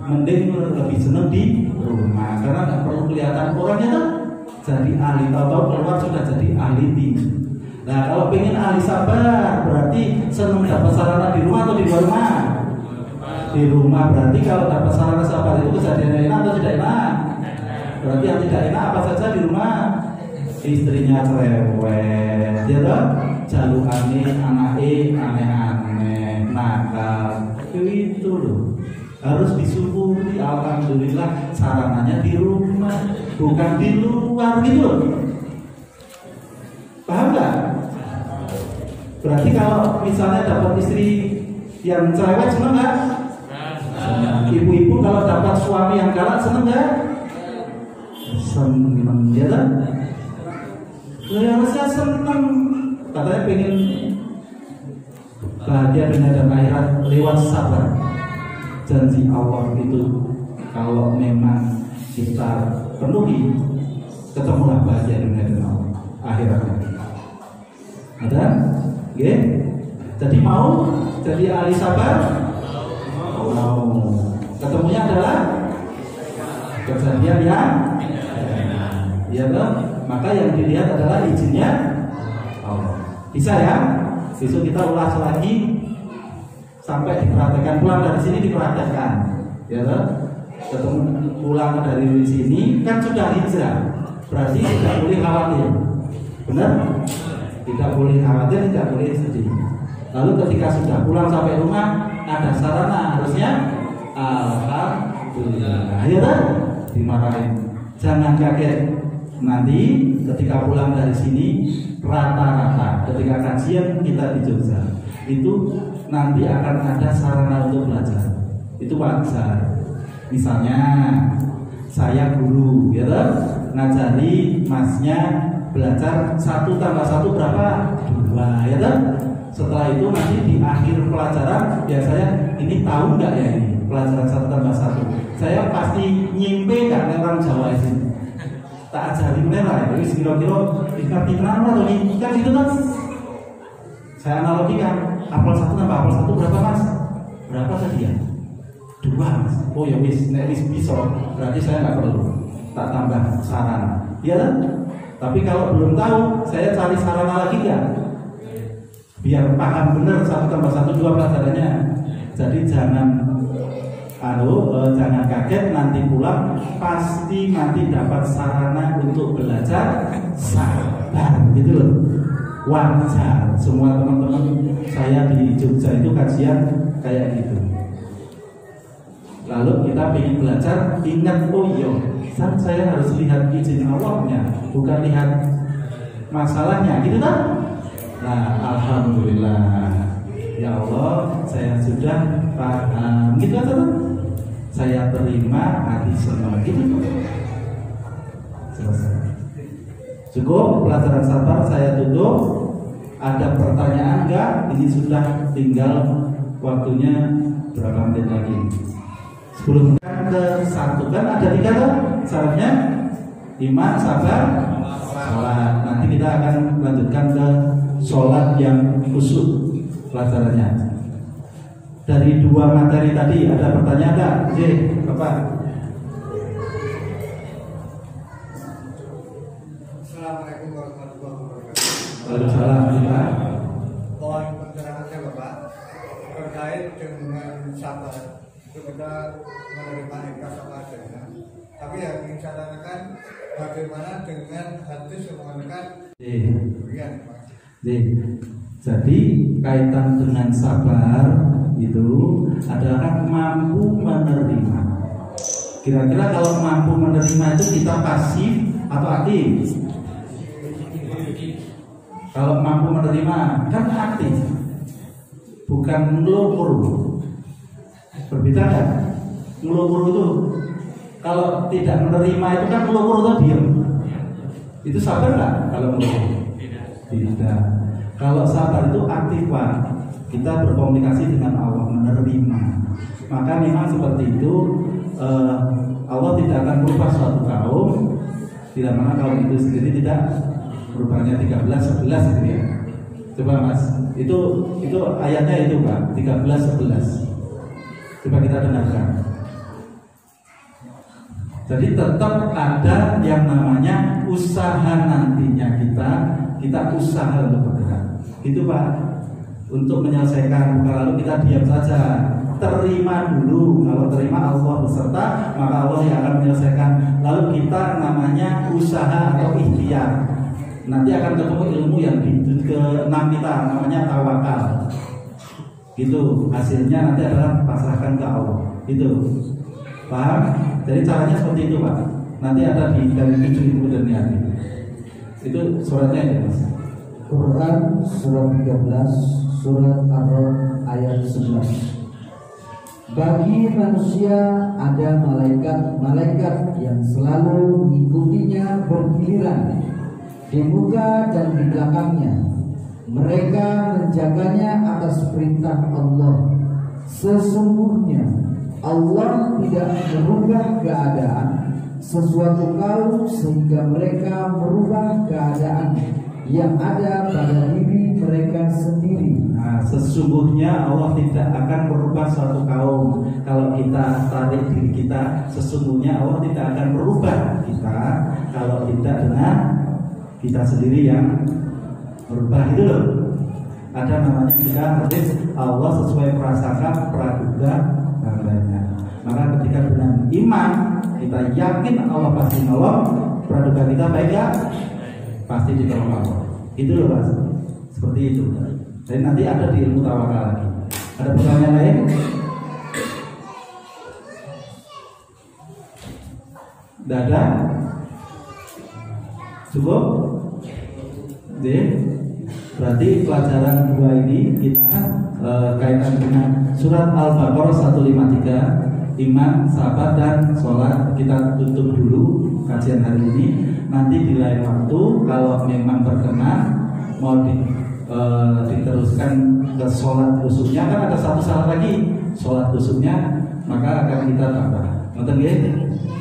Mending lebih senang di rumah karena nggak perlu kelihatan orangnya kan jadi ahli, tahu-tahu keluar sudah jadi ahli tinju. Nah kalau pengen ahli sabar berarti senang dapat sarana di rumah atau di luar rumah? Di rumah. Berarti kalau dapat sarana sabar itu kejadian enak atau tidak enak? Berarti yang tidak enak apa saja di rumah? Istrinya cerewet, ya toh? Jalukane anake aneh-aneh, nakal. Itu loh. Harus disyukuri, alhamdulillah sarananya di rumah, bukan di luar gitu loh. Paham nggak? Berarti kalau misalnya dapat istri yang cerewet seneng nggak? Ibu-ibu kalau dapat suami yang galak seneng nggak? Seneng, ya kan? Harusnya seneng. Katanya pengen bahagia dunia dan akhirat lewat sabar. Janji Allah itu kalau memang kita penuhi, ketemulah bahagia dunia dan akhiratnya. Ada? Oke? Jadi mau jadi ahli sabar? Mau. Ketemunya adalah kejadian yang ya kan? Maka yang dilihat adalah izinnya Allah. Bisa ya? Besok kita ulas lagi sampai diperhatikan, pulang dari sini diperhatikan, ya kan? Ketemu pulang dari sini kan sudah hijrah, berarti tidak boleh khawatir, benar? Tidak boleh khawatir, tidak boleh sedih. Lalu ketika sudah pulang sampai rumah ada sarana, harusnya alhamdulillah, ya kan? Dimarahin, jangan kaget. nanti ketika pulang dari sini rata-rata ketika kajian kita di Jogja itu nanti akan ada sarana untuk belajar. Itu wajar. Misalnya saya guru, ya toh, ngajari masnya belajar 1 tambah 1 berapa? 2, ya toh. Setelah itu nanti di akhir pelajaran biasanya ini tahu nggak ya ini pelajaran 1 tambah 1. Saya pasti nyimpe nggak orang Jawa ini. Tak ajarin merah, jadi kira-kira dikasih nama atau ini kan itu kan. Saya analogikan, apel 1 tambah apel 1 berapa mas? Berapa tadi ya? 2 mas. Oh ya wis, nek wis bisa, berarti saya nggak perlu tak tambah sarana. Iya kan? Tapi kalau belum tahu, saya cari sarana lagi ya. Biar paham benar 1 tambah 1 2 pelajarannya. Jadi jangan kaget nanti pulang pasti nanti dapat sarana untuk belajar sabar gitu loh. Wajar, semua teman-teman saya di Jogja itu kajian kayak gitu. Lalu kita ingin belajar, ingat oh iya, kan saya harus lihat izin Allahnya, bukan lihat masalahnya, gitu kan? Nah, alhamdulillah, ya Allah, saya sudah paham, gitu kan? Saya terima, hati senang, gitu. Selesai. Cukup pelajaran sabar, saya tutup. Ada pertanyaan enggak? Ini sudah tinggal waktunya berapa menit lagi? 10 ke 1 kan ada 3 kan? Syaratnya iman, sabar, sholat. Nanti kita akan lanjutkan ke sholat yang khusyuk pelajarannya. Dari 2 materi tadi ada pertanyaan enggak? J, Bapak. Assalamualaikum warahmatullahi wabarakatuh. Waalaikumsalam. Mohon pencerahannya Bapak terkait dengan sabar. Itu kita menerima ikhlas apa adanya. Tapi yang ingin saya tanyakan bagaimana dengan hadis yang mengatakan durian, Pak? Jadi kaitan dengan sabar itu adalah mampu menerima. Kira-kira kalau mampu menerima itu kita pasif atau aktif? Kalau mampu menerima kan aktif, bukan ngelumur. Berbeda kan? Ngelumur itu kalau tidak menerima itu kan ngelumur atau diam. Itu sabar nggak? Kalau ngelumur? Tidak. Kalau sabar itu aktif Pak. Kita berkomunikasi dengan Allah, menerima. Maka memang seperti itu. Allah tidak akan merubah suatu kaum tidak mana kaum itu sendiri tidak merubahnya 13-11 gitu ya. Coba Mas, itu ayatnya itu Pak, 13-11. Coba kita dengarkan. Jadi tetap ada yang namanya usaha nantinya kita usaha untuk bergerak. Itu Pak, untuk menyelesaikan, bukan lalu kita diam saja. Terima dulu, kalau terima Allah beserta, maka Allah yang akan menyelesaikan. Lalu kita namanya usaha atau ikhtiar. Nanti akan ketemu ilmu yang ke-6 kita, namanya tawakal. Gitu, hasilnya nanti adalah pasrahkan ke Allah. Gitu, paham? Jadi caranya seperti itu Pak. Nanti ada di dari 7 ilmu dan niat. Itu suratnya ya Mas. Quran surat 13 surat Ar-Rum ayat 11. Bagi manusia ada malaikat-malaikat yang selalu mengikutinya bergiliran di muka dan di belakangnya. Mereka menjaganya atas perintah Allah. Sesungguhnya Allah tidak merubah keadaan sesuatu kaum sehingga mereka merubah keadaan yang ada pada diri mereka sendiri. Nah, sesungguhnya Allah tidak akan merubah suatu kaum. Kalau kita tarik diri kita, sesungguhnya Allah tidak akan merubah kita kalau tidak dengan kita sendiri yang merubah itu loh. Ada namanya kita hadis Allah sesuai prasangka, praduga dan lainnya. Maka ketika dengan iman kita yakin Allah pasti nolong, praduga kita baik ya, pasti ditolong Allah. Itu loh Mas. Seperti itu. Dan nanti ada di ilmu tawakal lagi. Ada pertanyaan lain? Tidak ada? Cukup? Oke. Berarti pelajaran 2 ini kita kaitan dengan surat Al-Baqarah 153, iman, sahabat, dan sholat. Kita tutup dulu kajian hari ini. Nanti di lain waktu kalau memang berkenan mau diteruskan ke sholat khususnya, kan ada satu syarat lagi sholat khususnya, maka akan kita tambah. Ngerti nggih?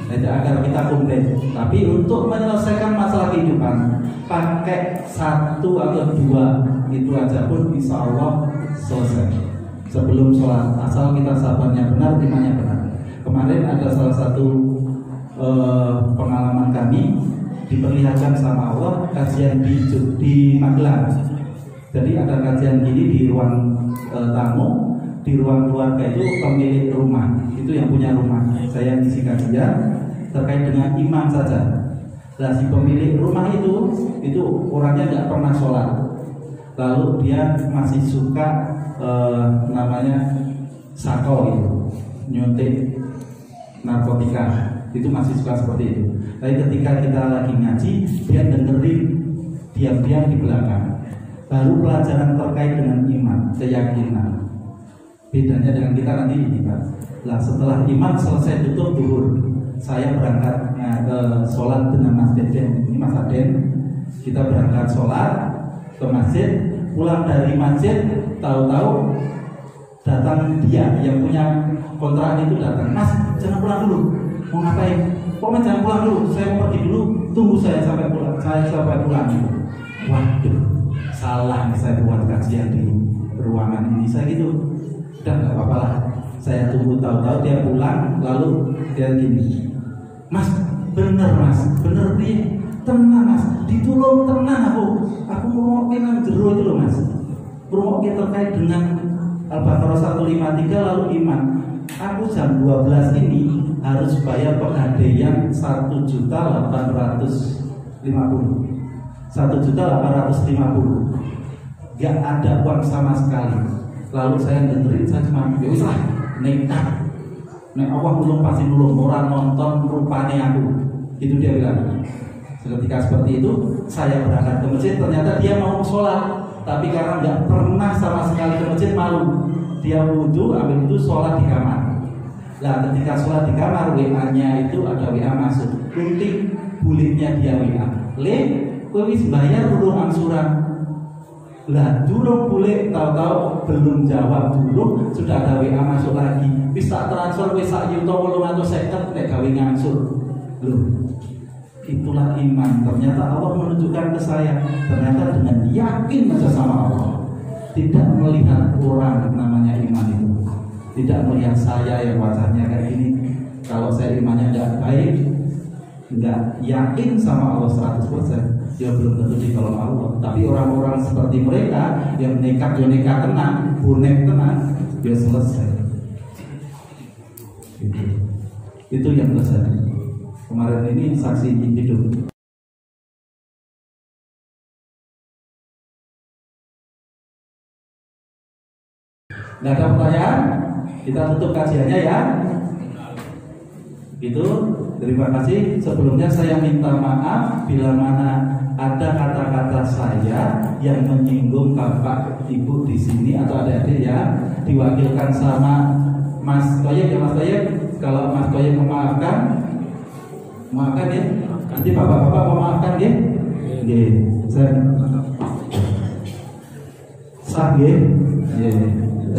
Agar kita komplit. Tapi untuk menyelesaikan masalah kehidupan pakai 1 atau 2 itu aja pun insya Allah selesai sebelum sholat, asal kita sabarnya benar, imannya benar. Kemarin ada salah satu pengalaman kami diperlihatkan sama Allah kajian di Magelang. Jadi ada kajian gini di ruang tamu, di ruang keluarga itu pemilik rumah, itu yang punya rumah. Saya ngisi kajian terkait dengan iman saja. Nah, si pemilik rumah itu orangnya nggak pernah sholat, lalu dia masih suka namanya sako itu, nyuntik narkotika, itu masih suka seperti itu. Tapi ketika kita lagi ngaji, dia dengerin diam-diam di belakang. Baru pelajaran terkait dengan iman, keyakinan. Bedanya dengan kita nanti ini, Pak. Nah, setelah iman selesai tutup duhur, saya berangkat ke sholat dengan Mas Deden. Ini Mas Aden. Kita berangkat sholat ke masjid. Pulang dari masjid, tahu-tahu datang dia yang punya kontrakan itu datang. Mas, jangan pulang dulu. Mau ngapain? Pokoknya jangan pulang dulu. Saya mau pergi dulu. Tunggu saya sampai pulang. Saya sampai pulang. Waduh, salah saya buat kajian di ruangan ini. Saya gitu. Udah nggak apa-apa lah. Saya tunggu, tahu-tahu dia pulang, lalu dia gini. Mas, bener Mas, bener nih. Tenang Mas, ditolong tenang aku ngomongin nang jero itu loh Mas. Ngomongin terkait dengan Al-Baqarah 153 lalu iman. Aku jam 12 ini harus bayar pegadaian 1.850.000. 1.850.000. Gak ada uang sama sekali. Lalu saya dengerin, saya cuma ya wis lah, nekat. Nek Allah belum pasti belum orang nonton rupanya aku. Itu dia bilang. Ketika seperti itu, saya berangkat ke masjid. Ternyata dia mau sholat, tapi karena nggak pernah sama sekali ke masjid, malu. Dia wudhu, ambil itu sholat di kamar. Nah, ketika sholat di kamar, WA-nya itu ada WA masuk. Kuntik bulitnya dia WA. Kowe wis bayar belum angsuran? Lah, durung boleh, tahu-tahu belum jawab durung, sudah ada WA masuk lagi. Bisa transfer wis sak yuta 850 nek gawe ngangsur. Loh, itulah iman. Ternyata Allah menunjukkan ke saya. Ternyata dengan yakin saja sama Allah. Tidak melihat orang namanya iman itu. Tidak melihat saya yang wajahnya kayak gini. Kalau saya imannya tidak baik, tidak yakin sama Allah 100%, ya belum tentu ditolong Allah. Tapi orang-orang seperti mereka yang nekat tenang, bonek tenang, ya selesai. Itu yang terjadi. Kemarin ini saksi hidup. Nggak ada pertanyaan? Kita tutup kajiannya ya. Itu. Terima kasih. Sebelumnya saya minta maaf bila mana ada kata-kata saya yang menyinggung Bapak Ibu di sini atau adik-adik ya, diwakilkan sama Mas Toyib ya. Mas Toyib, kalau Mas Toyib memaafkan ya. Nanti bapak-bapak memaafkan ya. Oke, saya sah ya.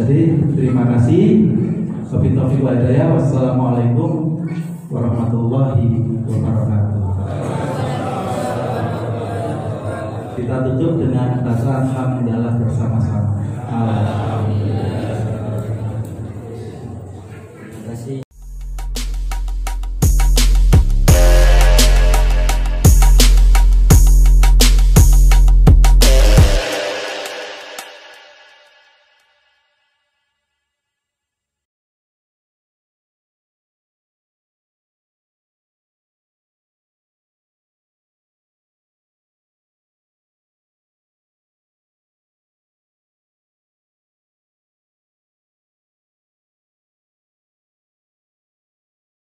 Jadi terima kasih. Wassalamualaikum warahmatullahi wabarakatuh. Kita tutup dengan kata alhamdulillah bersama-sama. Alhamdulillah.